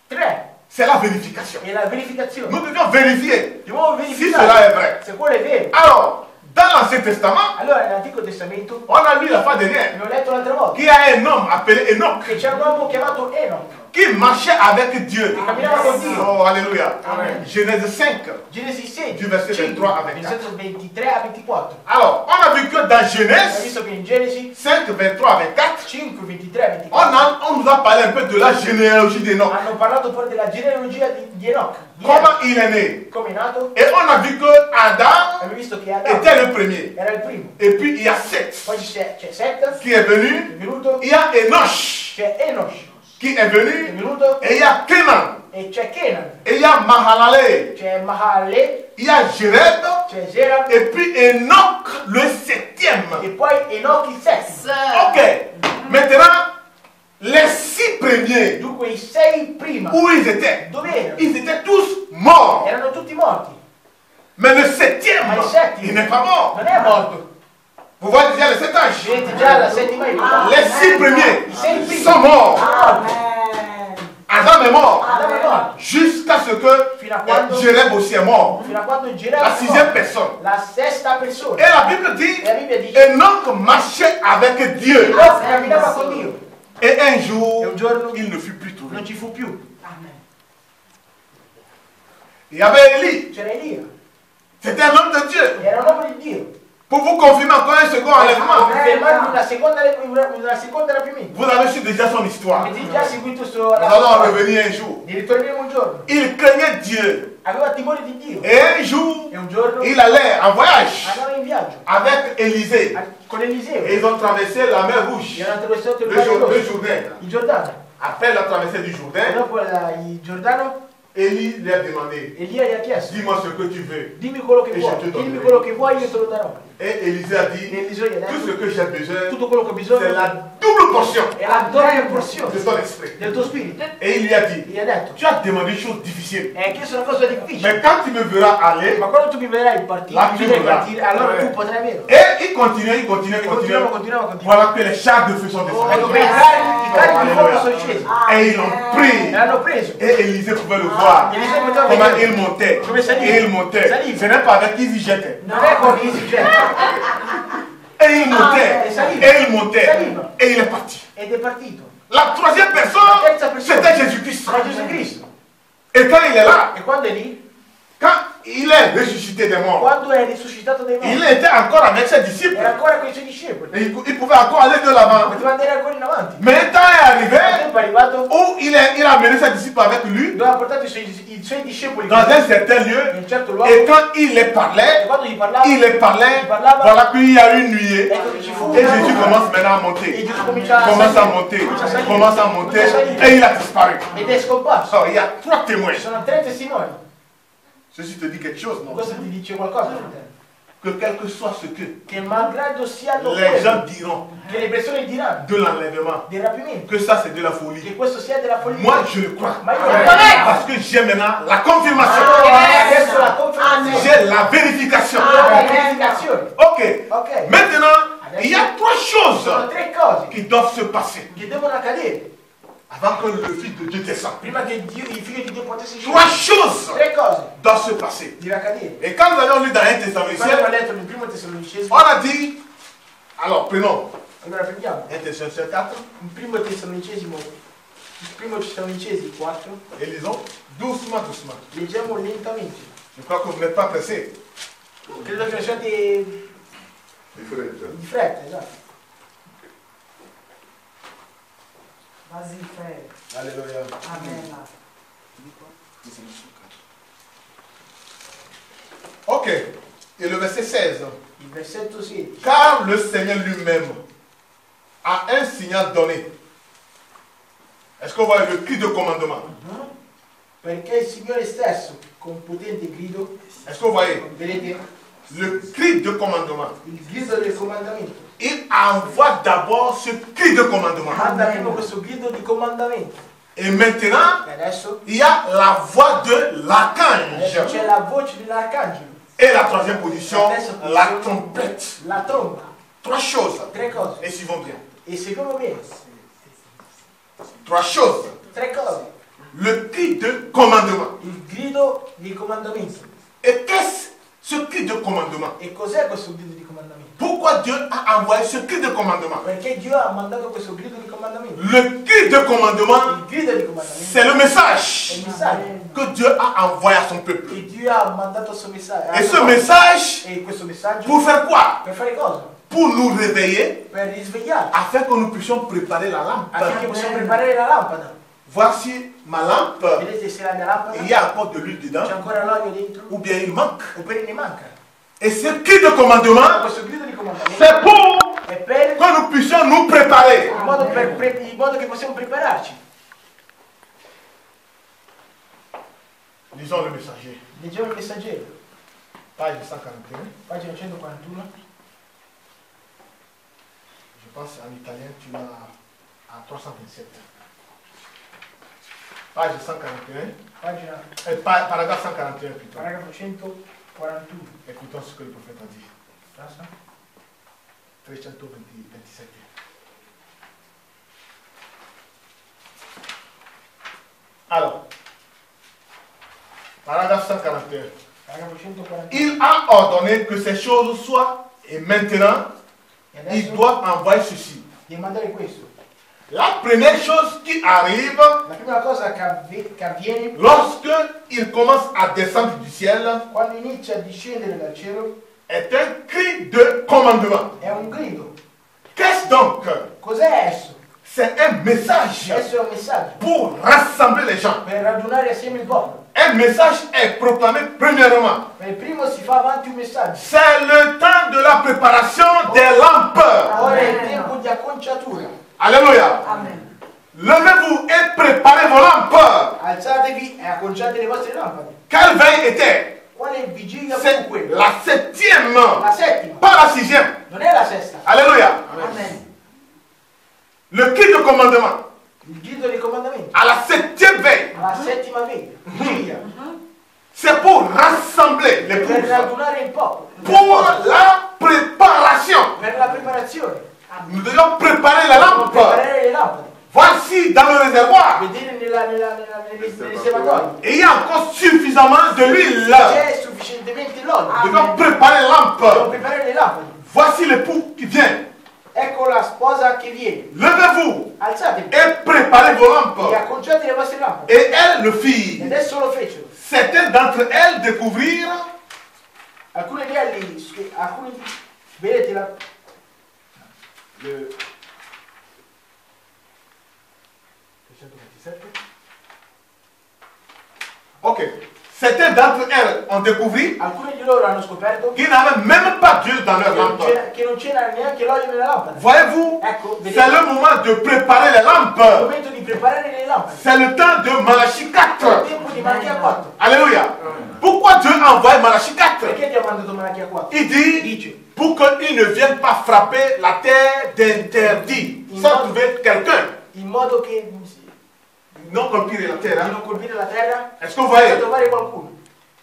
3 c'est la vérification. è la verificazione. Nous devions vérifier Dobbiamo si verificare cela est vrai. se quello è vero. Alors, dans l'Ancien Testament, Allora nell'Antico Testamento on a lu la fois dernière abbiamo letto l'altra volta qu'il y a un homme appelé Enoch che c'era un uomo chiamato Enoch qui marchait avec Dieu. che camminava con Dio. Oh, alléluia. Amen. Genèse 5. Genesi 6, Du verset 23 à 24. versetto 23 a 24. Alors, on a vu que dans Hai Genèse visto che in Genesi 5, 23 à 24, 5, 23 a 24 on nous a parlé un peu de la généalogie d'Enoch. hanno parlato poi della genealogia di Enoch. Comment il est né. Come è nato? Et on a vu que Adam Abbiamo visto che Adamo était le premier. era il primo. Et puis il y a Seth Poi c'è Set, qui est è venu. venuto, Il y a Enoch c'è Enosh, qui est è venu. venuto, Et il y a Kenan. e c'è Kenan, Et il y a Mahalalel. c'è Mahalle, Il y a Jéred. c'è Zera Et puis Enoch, le 7e. e poi Enoch il settimo. Ok. Maintenant, les 6 premiers, Dunque i 6 prima, où ils étaient? dove erano? Ils étaient tous morts. Erano tutti morti. Mais le 7e, Ma il settimo il n'est pas mort. non è morto. Vous voyez déjà les 7 âges. Vedete già la settima età. Les 6 premiers I 6 primi sont morts. Amen. Adam est mort. Adamo è morto. Jusqu'à ce que Fino a quando? Jéréb aussi est mort. Fino a quando Gerardo La è 6e morto. personne. La sesta persona. Et la Bible dit, E la Bibbia dice Enoch marchait avec Dieu. Enoch camminava con Dio. Et un E jour, un giorno il ne fut plus trouvé. non ci fu più. Amen. Il y avait Élie. C'era Elia. C'était un homme de Dieu. Era un uomo di Dio. Pour vous confirmer encore un second enlèvement, Confermarvi una seconda rapimento. vous avez su déjà son histoire. Avete già seguito Nous allons en revenir un jour. Ne ritorneremo un giorno. Il craignait Dieu. Aveva timore di Dio. Et un jour, E un giorno il allait en voyage andava in viaggio avec Élisée. con Eliseo. Et ils ont traversé la mer Rouge, E hanno attraversato il le mare rosso, Jourdain. il Giordano. Après la traversée du E Jourdain, dopo il Giordano, Élie lui a demandé, Elia gli ha chiesto: dis-moi ce que tu veux. dimmi quello che E vuoi, io te lo dimmi darò. quello che vuoi, io te lo darò. Et Élisée a E dit, Eliseo gli ha tout ce detto: que j'ai besoin, tutto quello che ho bisogno c'est la double portion è la doppia de porzione ton esprit. del tuo spirito. Et il lui a E dit, gli ha detto: tu as demandé une chose difficile. è chiesto una cosa difficile, Mais quand tu me verras aller, ma quando tu mi vedrai partire, Là, mi tu vedrai verrà. partire, allora tu Ouais. potrai averlo. et il continuait, il continuait, E il continuait. continuava. Voilà que les chars de feu sont descendus. Ecco che i carichi di fuoco sono scesi. Et ils l'ont pris. E l'hanno preso. Et Élisée pouvait le voir. Eliseo poteva Comment vedere. il montait. Come saliva. Et il montait. Saliva. Ce n'est pas avec qui il jetait. Non è con EasyJet. Et il montait. Saliva. Et il montait. Saliva. Et il est parti. Ed è partito. La troisième La terza personne, persona. c'était Jésus-Christ. Era Gesù Cristo. Et quand il est là, E quando è lì, quand il est ressuscité des morts, quando è risuscitato dai il morti, était encore avec ses disciples. era ancora con i suoi discepoli. Et il pouvait encore aller de l'avant. Poteva andare ancora in avanti. Mais un temps est Il arrivé tempo è arrivato où il a amené ses disciples avec lui dove ha portato i suoi discepoli dans un certain in lieu. un certo luogo. Et quand il les E parlait, quando gli parlava, voilà qu'il y a une nuée. ecco che ci fu Et Jésus commence maintenant à e monter. Gesù comincia a Commence à salire. monter. Comincia a salire. Commence à monter. Et il a disparu. Ed è scomparso. Alors, il y a 3 témoins. Ci sono 3 testimoni. Ceci te dit quelque chose, non? Questo ti dice qualcosa, fratello? Que quel que soit ce que Che malgrado siano les gens quelli diront che le persone diranno de l'enlèvement, del rapimento, que ça c'est de la folie. che questo sia della follia. Moi, je le crois. Ma io Parce que j'ai maintenant la confirmation. adesso la confermazione, J'ai la vérification. la verificazione. Ok. Ok. Maintenant, il y a 3 choses Sono 3 cose qui doivent se passer che devono accadere avant que le Fils de Dieu descende. prima che Dio, il figlio di Dio potesse 3 scendere. choses 3 cose doivent se passer. deve accadere. Et quand nous allons lire dans 1 Quando abbiamo Thessaloniciens, letto nel primo Tessalonicesimo, on a dit, alors prenons Allora prendiamo 1 Thessaloniciens 4 il primo Tessalonicesi 4, et lisons doucement, doucement. leggiamo lentamente. Je crois que vous n'êtes pas pressés. Credo che non siate Di fretta. di fretta, esatto. Vas-y, frère. Alléluia. Amen. Ok. Et le verset 16. Il versetto 16. Car le Seigneur lui-même a un signal donné. Est-ce qu'on voit le cri de commandement? Perché il Signore stesso, con potente grido, Est-ce que vous voyez vedete, le cri de commandement? il grido del comandamento. Il envoie d'abord ce cri de commandement. Manda prima questo grido di comandamento. Et maintenant, E adesso il y a la voix de c'è l'archange. la voce dell'arcangelo. Et la troisième position, la trompette. La tromba. 3 choses. 3 cose. Et suivons bien. E seguiamo bene. 3 choses. 3 cose. Le cri de commandement. Il grido di comandamento. Et qu'est-ce ce cri de commandement? E cos'è questo grido di comandamento? Pourquoi Dieu a envoyé ce cri de commandement? Perché Dio ha mandato questo grido di comandamento. Le cri de commandement, Il grido di comandamento c'est le è message il messaggio que Dieu a envoyé à son peuple. che Dio ha mandato al suo messaggio. Et ce message, E questo messaggio pour faire quoi? per fare cosa? Pour nous réveiller, Per risvegliare. afin que nous puissions préparer la lampe. Affinché possiamo preparare la lampada. Voici ma lampe. Vedete se la mia lampada Il y a encore de l'huile dedans, c'è ancora l'olio dentro? ou bien il manque. Oppure ne manca? Et ce cri de commandement, Questo grido di comandamento c'est pour è per que nous puissions nous préparer. in modo che possiamo prepararci. Lisons le messager. Leggiamo il messaggero, Page 141. pagina 141. Je pense en italien, tu l'as à 327. Page 141. Pagina, Paragraphe 141 plutôt. paragrafo 141. Écoutons ce que le prophète a dit. Basta? 327. Alors, paragraphe 141. Paragrafo 141. Il a ordonné que ces choses soient, et maintenant, E il adesso doit envoyer ceci. devi mandare questo. La première chose qui arrive La prima cosa che avviene lorsque il commence à descendre du ciel quando inizia a discendere dal cielo est un cri de commandement. è un grido. Qu'est-ce donc? Cos'è esso? C'est un message Esso è un messaggio pour rassembler les gens. per radunare assieme il popolo. Un message est proclamé premièrement. Per primo si fa avanti un messaggio. C'est le temps de la préparation des lampes. Ora è il tempo di acconciatura. Alléluia. Amen. Levez-vous et préparez vos lampes. Alzatevi e acconciate le vostre lampade. Quelle veille était? Quale vigilia fu C'est quella? la 7e, La settima, pas la 6e. non è la sesta. Alléluia. Amen. Le cri de commandement Il grido di comandamento. à la 7e veille, La settima vigilia. c'est pour rassembler les Per troupes, radunare il popolo. pour la préparation. Per la preparazione. Nous devons préparer la Per lampe. preparare le lampade. Voici dans le réservoir. Vedere nel serbatoio. Et il y a encore suffisamment de l'huile. C'è sufficientemente l'olio. Nous devons préparer la Devo lampe. preparare le lampade. Voici l'époux qui vient. Ecco la sposa che viene. Levez-vous Alzatevi et préparez vos e lampes. acconciate le vostre lampade. Et elles le E firent. adesso lo fecero. Certains d'entre elles découvrirent Alcuni di elli, vedete la, le 327. Ok. Certains d'entre elles ont découvert alcuni di loro hanno scoperto qu'ils n'avaient même pas d'huile dans leur lampe. che non c'era neanche l'olio nella lampada. Voyez-vous, Ecco, c'est vedete, le moment de préparer les è il lampes. momento di preparare le lampade. C'est le temps de Malachie È il 4. tempo di Malachia 4. Alléluia. Pourquoi Dieu a envoyé Malachie 4? Perché ti ha mandato Malachia 4? Il dit Dice, pour qu'ils ne viennent pas frapper la terre d'interdit sans trouver quelqu'un. in modo che Non colpire la di terre. Hein? non colpire la terra, Est-ce que vous senza voyez? trovare qualcuno.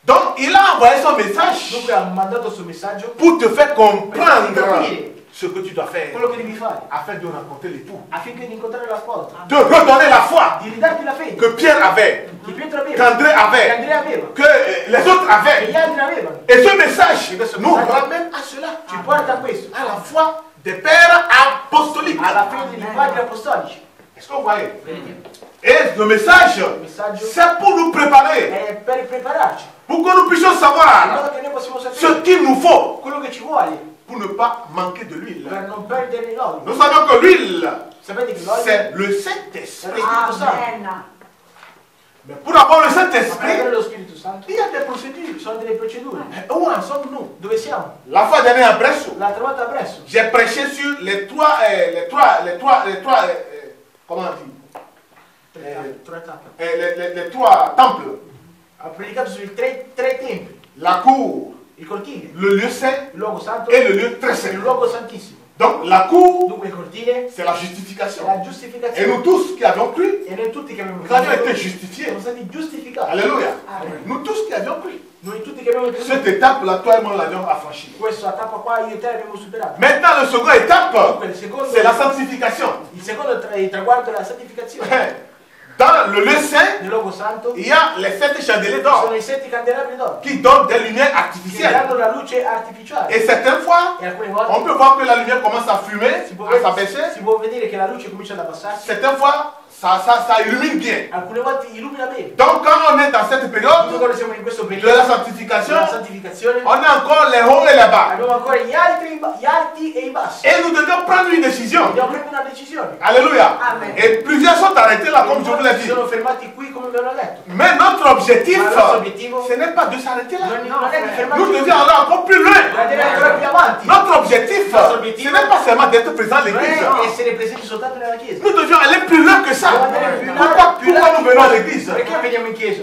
Donc il a envoyé son message Dunque ha mandato il suo messaggio pour te faire comprendre capire ce que tu dois faire quello che devi fare afin de rencontrer l'époux. affinché di incontrare la sposa, De redonner la foi di ridarti la fede que Pierre avait, che Pietro aveva, qu'André che avait, Andrea aveva, que les autres che avaient. gli altri avevano. Et ce message nous ramène à cela, Ci porta a questo, à la foi des pères apostolique. alla fede dei padri apostolici. Est-ce que vous voyez? Et le message, Il messaggio c'est pour nous préparer, è per prepararci, pour que nous puissions in savoir modo che noi possiamo ce sapere qu'il nous faut quello che ci vuole pour ne pas manquer de l'huile. per non perdere l'olio. Nous savons que l'huile, Sapete che l'olio c'est le è Saint-Esprit. lo Spirito Santo. Amen. Mais pour avoir le Ma per Saint-Esprit, avere lo Spirito Santo il y a des procédures. ci sono delle procedure. Où en sommes-nous? Dove siamo? La fois dernière à Bresso, L'altra volta a Bresso j'ai prêché sur comment on dit? Les trois temples. ha predicato sui tre templi, La cour, il cortile, le lieu saint il luogo santo et le lieu très e saint. il luogo santissimo. Donc la cour, Dunque il cortile c'est la è justification. la Et giustificazione. nous tous qui avions cru, E noi tutti che abbiamo nous avions été creduto justifiés. siamo stati giustificati. Alléluia. Amen. Nous tous qui avions cru. Noi tutti che abbiamo creduto Cette étape-là, toi et moi l'avions affranchie. questa tappa qua io e te l'abbiamo superata. Maintenant, la seconde étape, Dunque il secondo, c'est la sanctification. il secondo traguardo è la santificazione. Dans le lieu saint, Nel luogo santo il y a les 7 chandeliers sono d'or i 7 candelabri d'oro qui donnent des lumières che artificielles. danno la luce artificiale. Et certaines fois, E alcune volte on peut voir que la lumière commence à fumer, si à s'abaisser. può vedere che la luce comincia ad abbassarsi. Certaines fois, ça illumine bien. Alcune volte illumina bene. Donc quand on est dans cette Noi période quando siamo in questo de periodo la della santification, santificazione on a encore les hauts et les bas. abbiamo ancora gli alti e i bassi. Et nous devons prendre une décision. Dobbiamo prendere una decisione. Alléluia. Amen. Et plusieurs sont arrêtés là, comme je vous l'ai Si dit. sono fermati qui come ve l'ho detto. Mais notre objectif, Ma il nostro obiettivo ce n'est pas de s'arrêter là. non è di fermarci Nous qui, devons aller encore plus loin. ma deve ancora più avanti. Notre objectif, ce n'est pas seulement d'être présent à Non l'église. è essere presenti soltanto nella chiesa. Nous devions aller plus loin que ça. Pourquoi nous venons à l'église? Perché veniamo in chiesa?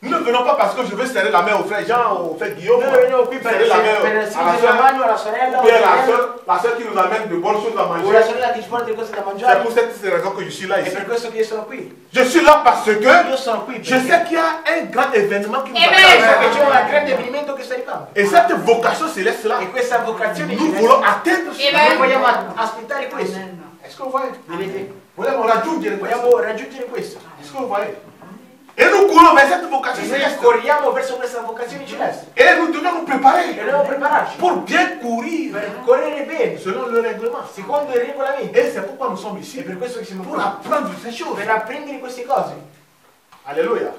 Nous ne venons pas parce que je veux serrer la main au frère Jean, au frère Guillaume. Noi veniamo qui per serrer la main per à la stringere la soeur, mano alla sorella ou o bien al la soeur qui nous amène de bonnes choses à o la manger. sorella che ci porta delle cose da C'est mangiare. pour cette raison que je suis là È ici. per questo che io sono qui. Je suis là parce que Io sono qui je perché sais qu'il y a un grand événement qui nous Amen. so che attend. c'è un grande avvenimento che sta arrivando. Et cette vocation céleste là, E questa vocazione nous celeste, voulons atteindre ce Amen. noi vogliamo aspettare questo. Amen. Est-ce que vous voyez? Vedete? Vogliamo raggiungere questo. Vogliamo raggiungere questo. Est-ce que vous voyez? Et nous courons vers cette vocation E noi céleste. corriamo verso questa vocazione celeste. Et nous devons nous E préparer dobbiamo prepararci pour bien courir per correre bene, selon le règlement. secondo i regolamenti. Et c'est pourquoi nous sommes E ici, per questo che siamo pour qui, apprendre ces choses. per apprendere queste cose. Alléluia.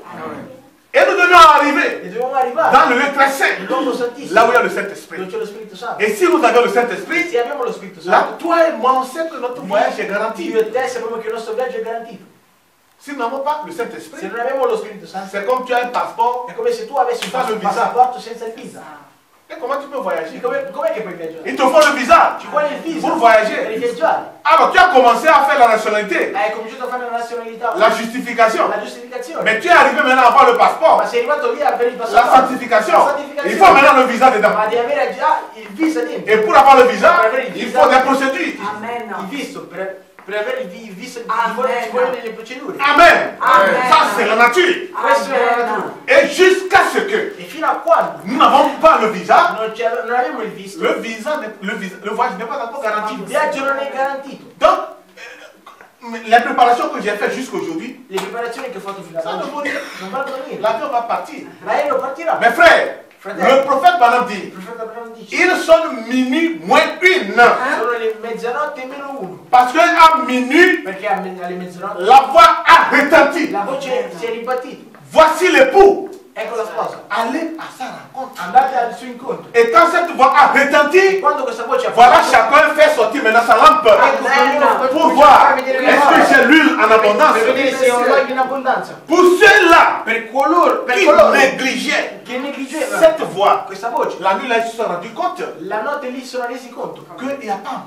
Et nous devions arriver E dobbiamo arrivare dans le lieu très saint, nel luogo santissimo, là où il y a le dove Saint-Esprit. c'è lo Spirito Santo. Et si nous avions le E Saint-Esprit, se abbiamo lo Spirito là, Santo, toi et moi, on sait que notre voyage est garanti. io e te sappiamo che il nostro viaggio è garantito. Si nous n'avons pas le Se Saint-Esprit, non abbiamo lo Spirito Santo, c'est comme tu as un passeport. è come se tu avessi Senza il un visa. passaporto senza il visa. Et comment tu peux voyager? E com'è che puoi viaggiare? Il te faut le visa Ci vuole il visa pour per voyager. viaggiare. Alors tu as commencé à faire la nationalité, Hai cominciato a fare la nazionalità, la justification. la giustificazione. Mais tu es arrivé maintenant à avoir le passeport, Ma sei arrivato lì a avere il la passaporto. sanctification. La santificazione. Il faut maintenant le visa dedans. Ma devi avere già il visa dentro. Et pour avoir le visa, il faut des procédures. Il Amen. visto, per avere il visa Amen. ci vuole delle procedure. Amen. Amen. Ça, c'est la nature. Questo è la Amen. natura. Et jusqu'à ce que E fino a quando nous n'avons pas le visa, non abbiamo il visto, le voyage n'est pas encore garanti. il viaggio non è garantito. Donc, les préparations que j'ai faites jusqu'aujourd'hui, Le preparazioni che ho fatto fino ad ça ne oggi vaut rien. non valgono niente. L'avion va partir. L'aereo partirà. Mes frères, le prophète Balaam dit, Il profeta Abramo dice, ils sont minuit moins une. sono le mezzanotte e meno uno. Parce qu'à minuit, Perché alle mezzanotte la voix a retenti. la voce si è ribattita. Voici l'époux. Ecco la sposa. Allez à sa rencontre. Andate al suo incontro. Et quand cette voix a E retenti, quando questa voce ha voilà parlato, chacun fait sortir maintenant sa lampe ecco, ognuno pour comincia a voir far vedere le est-ce que cose. j'ai l'huile en abondance. Per vedere se ho l'olio in abbondanza. Pour ceux-là Per coloro qui négligeaient che negligevano cette voix, questa voce, la nuit là, ils se sont rendus compte la notte lì si sono resi conto qu'il n'y a pas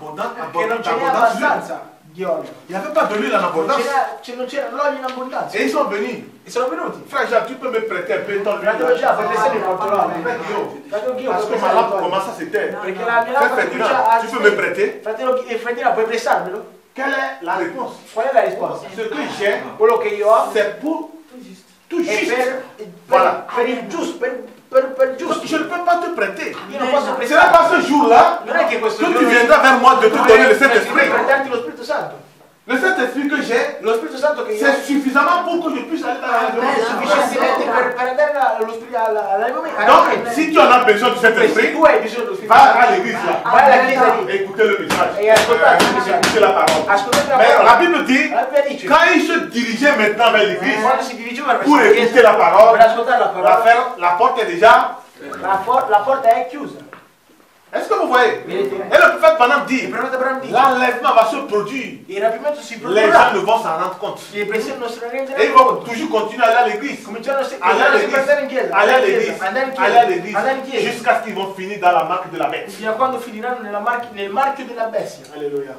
che non ce n'è abondance d'huile. abbastanza di olio. Il n'y avait pas de l'huile en Non abondance. c'era l'olio in abbondanza. Et ils sont venus. E sono venuti. Frère Jean, tu peux me prêter un peu ton huile Fratello Già, puoi prestare il porto l'olio. Frère Guillaume, Fratello Ghio, parce puoi que ma prestare il lampe porto. commence à s'éteindre. Perché la mia Frère lampada comincia Ferdinand, a tu peux me prêter? Fratello Ferdinand, puoi prestarmelo? Quelle est la réponse? Qual è la risposta? Ce que j'ai, Quello che io ho c'est pour tout è juste. per Voilà. il giusto, per Donc, giusto. je ne peux pas te prêter. Io non posso Ce n'est prestare. pas ce jour-là Non è che questo que tu giorno viendras vers moi de te donner le per Saint-Esprit. darti lo Spirito Santo. Le Saint-Esprit que j'ai, Lo Spirito Santo che io c'est suffisamment pour que je puisse aller dans la è maison. sufficientemente per andare all'avvimento. Donc, si tu en as besoin de cet Se esprit, tu hai bisogno dello Spirito va Santo, à l'église là. vai alla chiesa lì, Écoutez le message. E ascoltate il messaggio. Écoutez la parole. Ascoltate la Mais la parola. Bible dit, La Bibbia dice, quand il se dirigeait maintenant vers l'église, quando si dirigeva verso pour la écouter chiesa, la parole, per ascoltare la parola, la porte est déjà. la porta è chiusa. Est-ce que vous voyez? Vedete? Et le prophète Branham Il dit, profeta Abraham dice, l'enlèvement va se produire. il rapimento si Les gens produrrà. ne vont s'en rendre compte. I pensieri non si Et ils renderanno vont conto. toujours continuer à aller à l'église. Cominciano Aller à sempre l'église. andare in chiesa, Aller à andare in l'église. chiesa, andare in Aller à chiesa, l'église. andare in chiesa. Jusqu'à ce qu'ils vont finir dans la marque de la bête. Fino a quando finiranno nel marchio della bestia. Alléluia.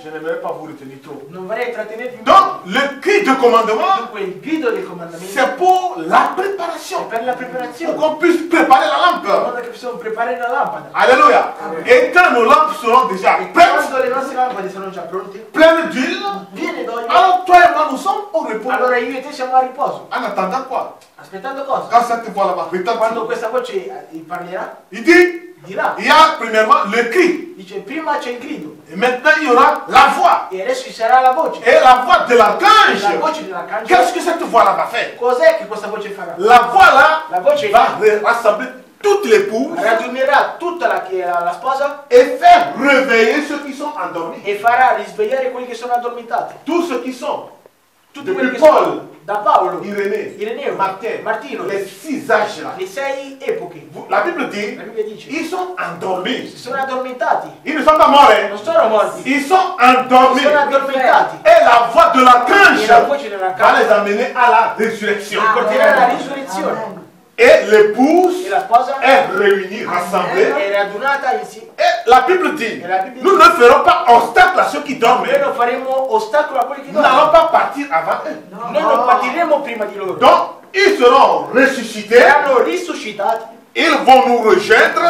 Je n'aimerais pas vous retenir trop. Non vorrei trattenervi molto. Donc, le cri de commandement, Dunque il grido del comandamento c'est pour la è préparation. per la Pour preparazione. qu'on puisse préparer la In lampe. modo che possiamo preparare la lampada. Alléluia. Et quand nos lampes seront déjà prêtes, Quando le nostre lampade sono già pronte, pleines d'huile, viene d'olio. alors toi et moi, nous sommes au repos. Allora io e te siamo a riposo. En attendant quoi? Aspettando cosa? Quand cette voix là-bas Quando retentit, questa voce parlerà, il dit, dirà. il y a premièrement le cri. Dice prima c'è il grido Et maintenant, il y aura la voix. e adesso ci sarà la voce. Et la voix de La l'archange. voce dell'arcangelo. Qu'est-ce que cette voix-là va faire? Cos'è che questa voce farà? La voix là La voce va rassembler toutes les épouses raggiungerà tutta la sposa et faire réveiller ceux qui sont endormis. e farà risvegliare quelli che sono addormentati. Tous ceux qui sont, Tutti quelli depuis che Paul, sono da Paolo, Irénée, Ireneo, Martin, Martino, les 6 âges là. le 6 epoche. La Bible dit, La Bibbia dice, ils sont endormis. si sono addormentati, Ils ne sont pas morts, hein. non sono morti, Ils sont endormis. sono addormentati. Et la voix de E l'archange la voce va les dell'arcangelo amener à la résurrection. porterà alla risurrezione. Et l'épouse E la sposa est réunie, rassemblée. è radunata insieme. Et la Bible dit, Et la Bible nous dit, ne ferons pas obstacle à ceux qui dorment. Noi non faremo ostacolo a quelli che Nous n'allons dormono. pas partir avant eux. Noi non partiremo prima di loro. Donc, ils seront ressuscités. Saranno risuscitati, Ils vont nous rejoindre.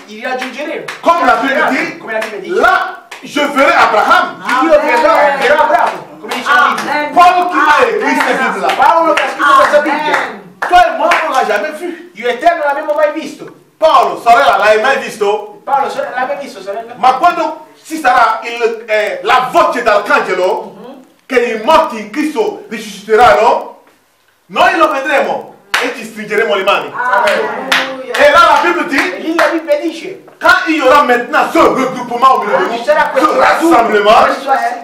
li raggiungeremo. Comme la Bible dit, Come la Bibbia dice. là, je verrai Abraham. Io verrò Abramo, come dice la Bibbia. Paul qui a écrit cette Bible-là. Paolo che ha scritto questa Bibbia. Toi et moi, on ne l'a jamais vu. Io e te non l'abbiamo mai visto. Paul, sorella, l'hai mai visto? Paolo, l'hai mai visto, sorella? Ma quando ci sarà la voce dell'arcangelo, che i morti in Cristo risusciteranno, noi lo vedremo e ci stringeremo le mani. Et là, la Bible E dit, lì la Bibbia dice, quand il y aura maintenant ce regroupement au milieu de ci nous, sarà questo ce raduno, rassemblement,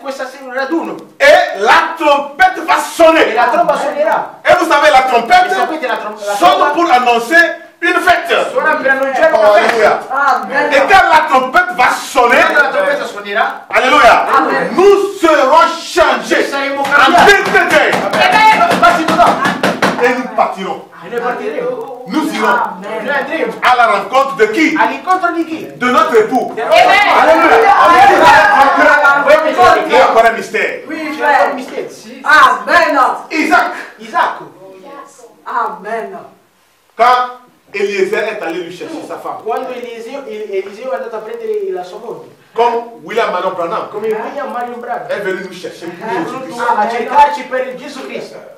questa raduno, et la trompette va e sonner. la tromba suonerà. Et vous savez, la E trompette sapete la sonne tromba pour annoncer une fête. suona per annunciare Oh, una festa. alléluia. Et quand la trompette va sonner, Quando la trombetta suonerà, alléluia, Amen. nous serons changés saremo en cambiati. décret. Massimo no. Et nous partirons. E noi partiremo. Nous irons E noi andremo à la rencontre de qui? all'incontro di chi? De notre époux. Alléluia. Voi pensate Il y a encore un mystère. Oui, c'è ancora frère. un mistero? Amen. Isaac, Isacco, Amen. quand Eliezer est allé lui chercher sa femme, quando Eliseo è andato a prendere la sua moglie, comme William Manon Branham come William Marion Branham, est venu nous chercher pour è Jésus-Christ. venuto a cercarci per il Gesù Cristo.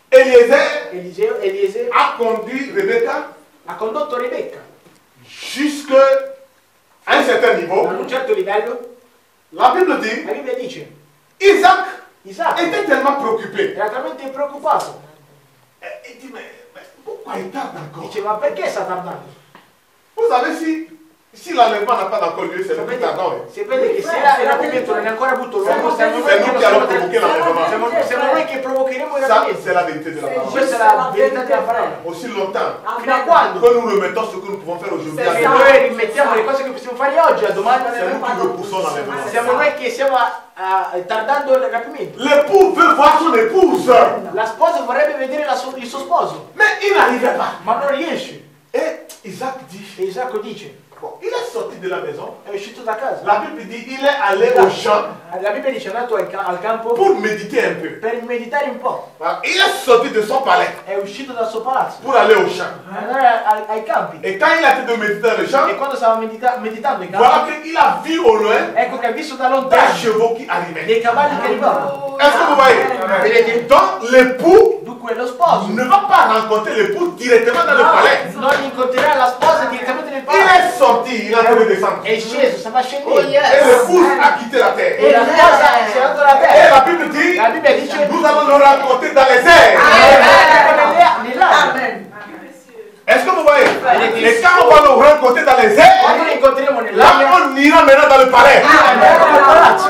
Eliezer Eliseo a conduit Rebecca ha condotto Rebecca jusqu'à un certain niveau. ad un certo livello. La Bible dit, La Bibbia dice, Isaac Isacco était tellement préoccupé. era talmente preoccupato, Il dit, mais pourquoi il tarde encore? dice, ma perché sta tardando? Vous savez, si l'enlèvement n'a pas encore lieu, c'est le plus tardant. Sapete che se il rapimento non è ancora avuto luogo, siamo C'est nous qui allons noi provoquer l'enlèvement. siamo noi che provocheremo il Ça, rapimento. c'est la vérité de la parole. Questa è la verità della parola. Aussi longtemps Fino a quando? que nous remettons ce que nous pouvons faire aujourd'hui, à Perché demain, noi rimettiamo le cose che possiamo fare oggi a domani. c'est nous qui repoussons l'enlèvement. Siamo noi che stiamo tardando il rapimento. L'époux veut voir son épouse, La sposa vorrebbe vedere il suo sposo, mais il n'arrivait pas. ma non riesce. Et Isaac dit, E Isacco dice, bon, il est sorti de la maison. è uscito da casa. La Bible dit, il est allé au champ La Bibbia dice, è andato al campo pour méditer un peu. per meditare un po'. Il est sorti de son palais È uscito dal suo palazzo pour aller au champ. per andare ai campi. Et quand il a été de méditer dans le champ, E quando stava meditando ai voilà campi, qu'il a vu au loin ecco che ha visto da des lontano chevaux qui arrivaient. dei cavalli che arrivavano. Est-ce que vous voyez? Vedete? Donc l'époux Dunque cui lo sposo ne va pas rencontrer l'épouse directement dans le palais. non incontrerà la sposa direttamente nel Il palazzo. est sorti, il est en train de descendre. È sceso, stava Oh, scendendo. Et yes. l'épouse a quitté la terre. E la sposa si è andata la Et terra. la Bible dit, La Bibbia dice nous allons le rencontrer dans les airs. nell'aria. Amen. Est-ce que vous voyez? Et quand on va le rencontrer dans les airs, Quando lo incontreremo là nell'aria, on ira maintenant dans le palais. andremo nel palazzo.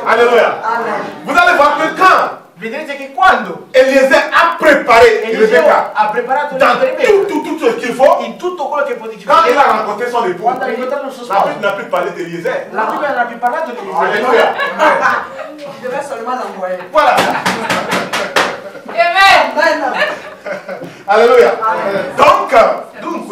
Alléluia. Amen. Vous allez voir que quand Vedrete che quando Eliezer a préparé Eliseo Rebecca ha preparato dans per Rebecca tout ce qu'il faut, in tutto quello che poteva quand il fare, a rencontré son époux, quando ha incontrato il suo la Bible sposo, n'a plus parlé d'Eliezer. la Bibbia non ha più parlato di Eliseo. Alléluia. Je devais seulement l'envoyer. Voilà. Amen. Amen. Alléluia. Donc,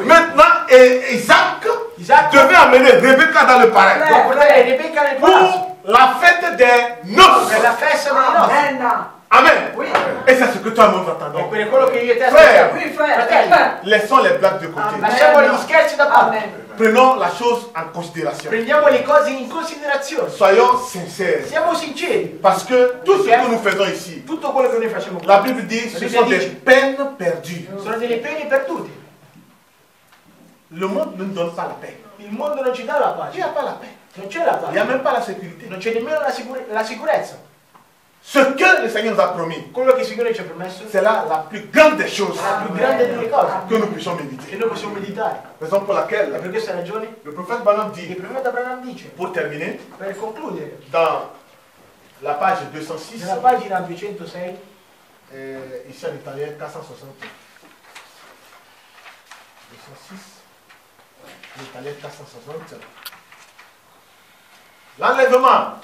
maintenant, Isaac devait amener Rebecca dans le palais Devo portare Rebecca nel palazzo pour la fête des noces. per la festa dei nostri. Amen. Amen. Oui. Et c'est ce que toi et moi nous E attendons. per quello che io e te Frère. aspettiamo. Oui, frère. Fratelli, Laissons les blagues de côté. lasciamo gli scherzi da parte. Amen. Prenons la chose en considération. Prendiamo le cose in considerazione. Soyons sincères. Siamo sinceri. Parce que tout ce que nous faisons ici, Tutto quello che noi facciamo qui la Bible dit, ce sont des peines perdues. sono delle pene perdute. Le monde ne nous donne pas la paix. Il mondo non ci dà la Il n'y a pace. pas la paix. Non c'è la Il n'y a pace. même pas la sécurité. Non c'è nemmeno la sicurezza. Ce que le Seigneur nous a promis, Quello che il Signore ci ha promesso c'est là la plus grande des choses è la più grande delle cose que nous puissions che méditer. noi possiamo meditare. Raison pour E laquelle per questa ragione le prophète Balaam il dit, profeta Abraham dice, pour terminer, per concludere, dans la page 206, nella pagina 206, ici en italien 460. 206, en italien 460. L'enlèvement,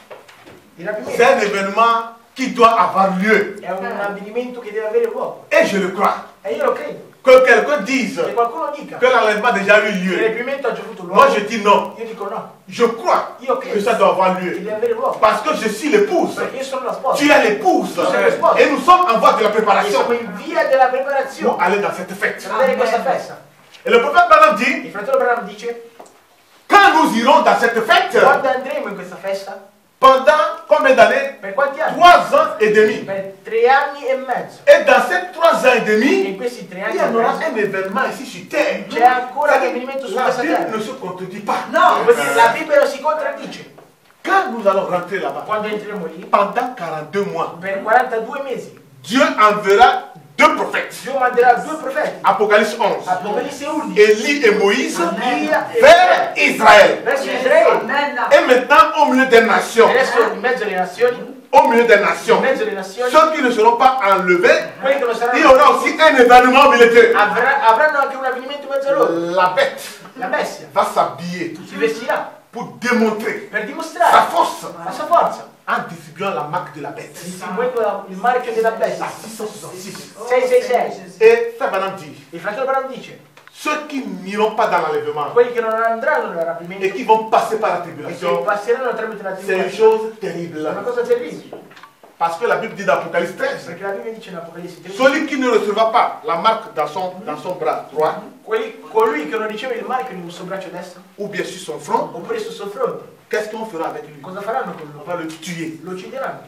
il c'est rapimento un événement qui doit avoir lieu. è un avvenimento che deve avere luogo. Et je le crois. E io lo credo. Que quelqu'un dise Che qualcuno dica que l'enlèvement a déjà eu che il lieu. rapimento ha già avuto Moi luogo, je dis non. io dico no, Je crois io que credo ça doit avoir che lieu. deve avere luogo. Parce que je suis l'épouse. Perché io sono la sposa. Tu es l'épouse. Tu sei la sposa. Et nous sommes en voie de la E préparation siamo in via della pour preparazione aller dans cette fête. per avere questa festa. Et le prophète Balaam dit, Il fratello Abraham dice, quand nous irons dans cette fête, quando andremo in questa festa? pendant combien d'années? Per quanti anni? 3 ans et demi. Per 3 anni e mezzo. Et dans ces 3 ans et E demi, in questi 3 il anni y e en aura mezzo un événement ici sur terre. c'è ancora un avvenimento su La questa Bible terra. ne se contredit pas. Non. La Bibbia non si contraddice. Quand nous allons rentrer là-bas, Quando entreremo lì, pendant 42 mois, per 42 mesi, Dieu enverra 2 prophètes. Dio manderà 2 profeti, Apocalypse 11. Apocalisse 11, Élie et Moïse Elia e vers Israël. verso Israele. Amen. Et maintenant, au milieu des nations, Adesso in mezzo alle nazioni, au milieu des in nations, mezzo alle nazioni, ceux qui ne seront pas enlevés, quelli che non il y saranno aura aussi un événement au milieu d'eux. avranno anche un avvenimento in mezzo a loro. La bête La bestia va s'habiller si vestirà pour démontrer per sa dimostrare force la sua forza, en distribuant la marque de la bête. distribuendo il marchio della bestia. La 666. 666. Et Frère Branham dit, Il fratello Abraham dice, ceux qui n'iront pas dans l'enlèvement quelli che non andranno nel et rapimento qui vont passer par la e che tribulation, passeranno tramite la c'est une tribolazione, chose è terrible. una cosa terribile. Parce que la Bible dit dans Apocalypse 13, Perché la Bibbia dice in Apocalisse 13, celui qui ne recevra pas la marque dans son bras droit, colui che non riceve il marchio nel suo braccio destro, ou bien sur son front, oppure sul suo fronte, qu'est-ce qu'on fera avec lui? cosa faranno con On lui? va le tuer. Lo uccideranno,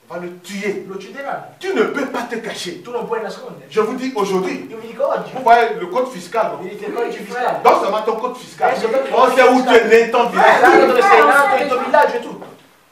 On va le tuer. lo uccideranno. Tu ne peux pas te cacher. Tu non puoi nascondere. Je vous dis aujourd'hui, Io vi dico oggi, vous voyez le code fiscal. non? vedete il codice fiscale. Donne seulement ton code fiscal. Adesso donne il On codice sait où tu fiscale. es né, ton village. Sai dove sei nato, il tuo villaggio e tutto.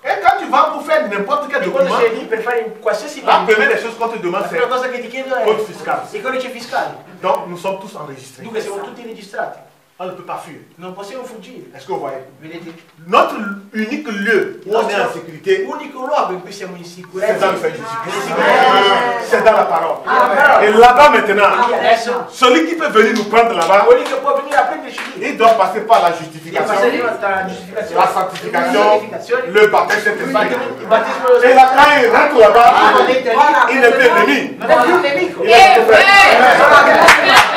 Et quand tu vas pour faire n'importe quel E quando document, sei lì per fare qualsiasi la cosa, première des choses qu'on te demande, la c'est prima cosa che ti chiedo è code fiscal. il codice fiscale. Donc nous sommes tous enregistrés. Dunque siamo tutti registrati. On ne peut pas fuir. Non possiamo fuggire. Est-ce que vous voyez? Vedete? Notre unique lieu où on est en sécurité, L'unico luogo in cui siamo in c'est sicurezza dans le Seigneur è Jésus-Christ. in C'est dans la parole. Amen. Et là-bas maintenant, adesso celui qui peut venir nous prendre là-bas, quelli che può venire a prenderci lì il doit passer par la deve justification, passare la giustificazione, la sanctification, le baptême Saint-Esprit. il battesimo dello Et là, quand il rentre là-bas, Quando entra lì, il n'est plus ennemi. non è più un nemico. Il est tout fait.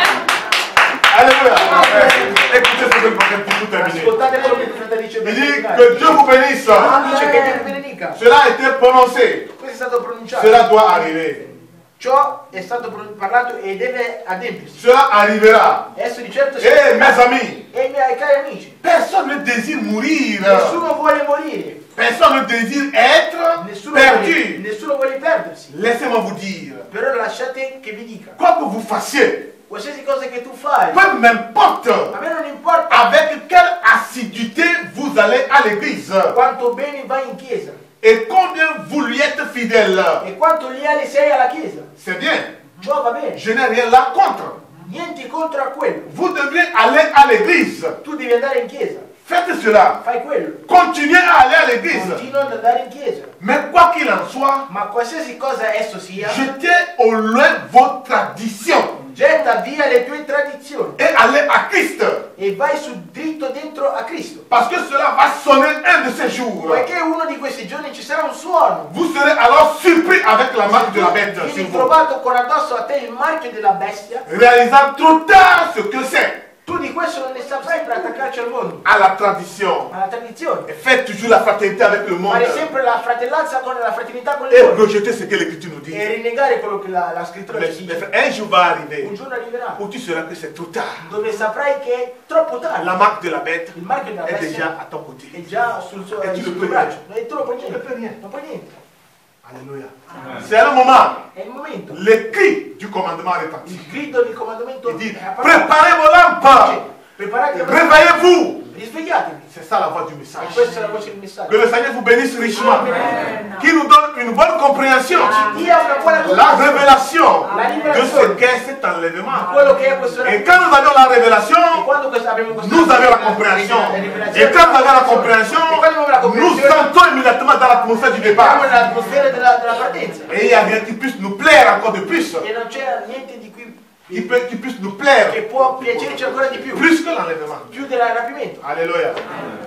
Alléluia. Écoutez ce que le prophète dit pour terminer. Ascoltate quello che il fratello dice Il per dit terminare. que Dieu vous bénisse. Dice che Dio vi benedica. Cela a été prononcé. Questo è stato pronunciato. Cela doit arriver. Ciò è stato parlato e deve adempiersi. Cela arrivera. Adesso di certo Eh, mes amis, E i miei cari amici, personne ne désire mourir. nessuno vuole morire, Personne ne désire être nessuno perdu. vuole perdersi. sì. Laissez-moi vous dire, Però lasciate che vi dica, quoi que vous fassiez, qualsiasi cosa che tu fai, peu m'importe a me non importa avec quelle assiduité vous allez à l'église quanto bene vai in chiesa et combien vous lui êtes fidèle. e quanto leale sei alla chiesa. C'est bien, Ciò va bene, je n'ai rien là contre. niente contro a quello. Vous devez aller à l'église. Tu devi andare in chiesa, Faites cela. fai quello. Continuez à aller à l'église. Continua ad andare in chiesa. Mais quoi qu'il en soit, Ma qualsiasi cosa esso sia, jetez au loin vos traditions getta via le tue tradizioni et allez à Christ. e vai su dritto dentro a Cristo. Parce que cela va sonner un de ces jours. Poiché uno di questi giorni ci sarà un suono. Vous serez alors surpris avec la marque de la bête sur Vieni vous, trovato con addosso a te il marchio della bestia. réalisant trop tard ce que c'est Tu di questo non ne saprai per attaccarci al mondo, à la tradition. alla tradizione. Et faites toujours la fraternité avec le monde Fare sempre la fratellanza con la fraternità con il et mondo rejeter ce que l'Écriture nous dit. e rinnegare quello che la scrittura Mais ci dice. un jour va arriver Un giorno arriverà où tu sauras que c'est trop tard. dove saprai che è troppo tardi. La marque de la bête Il marchio della est déjà bestia à ton côté. è già sul suo E tu sul lo tuo puoi braccio. E tu non puoi Tu ne peux rien. niente. Non puoi niente. Alléluia. C'est un moment. È il momento. Le cri du commandement retentit. Il grido di comandamento Il dit, è apparato. préparez vos lampes. Preparate, Réveillez-vous. risvegliatevi. C'est ça la voix du message. E questa è la voce del messaggio. Que le Seigneur vous bénisse richement. Amen. Qu'il nous donne une bonne compréhension. Dia una buona La comprensione révélation La de liberazione ce qu'est cet enlèvement. quello che è questo Et quand nous avons la E révélation, quando abbiamo questo nous avons la compréhension. Et quand nous avons la compréhension, nous sentons immédiatement dans l'atmosphère du siamo départ. nell'atmosfera della partenza Et il n'y a rien qui puisse nous plaire encore de plus. e non c'è niente di cui Qui puisse nous plaire che può piacerci ancora di più, plus que l'enlèvement. più del rapimento. Alléluia.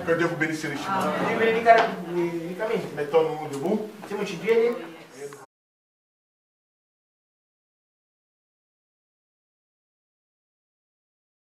Que Dieu vous bénisse richement. Devi predicare ricamente. Mettons-nous debout. Mettiamoci in piedi.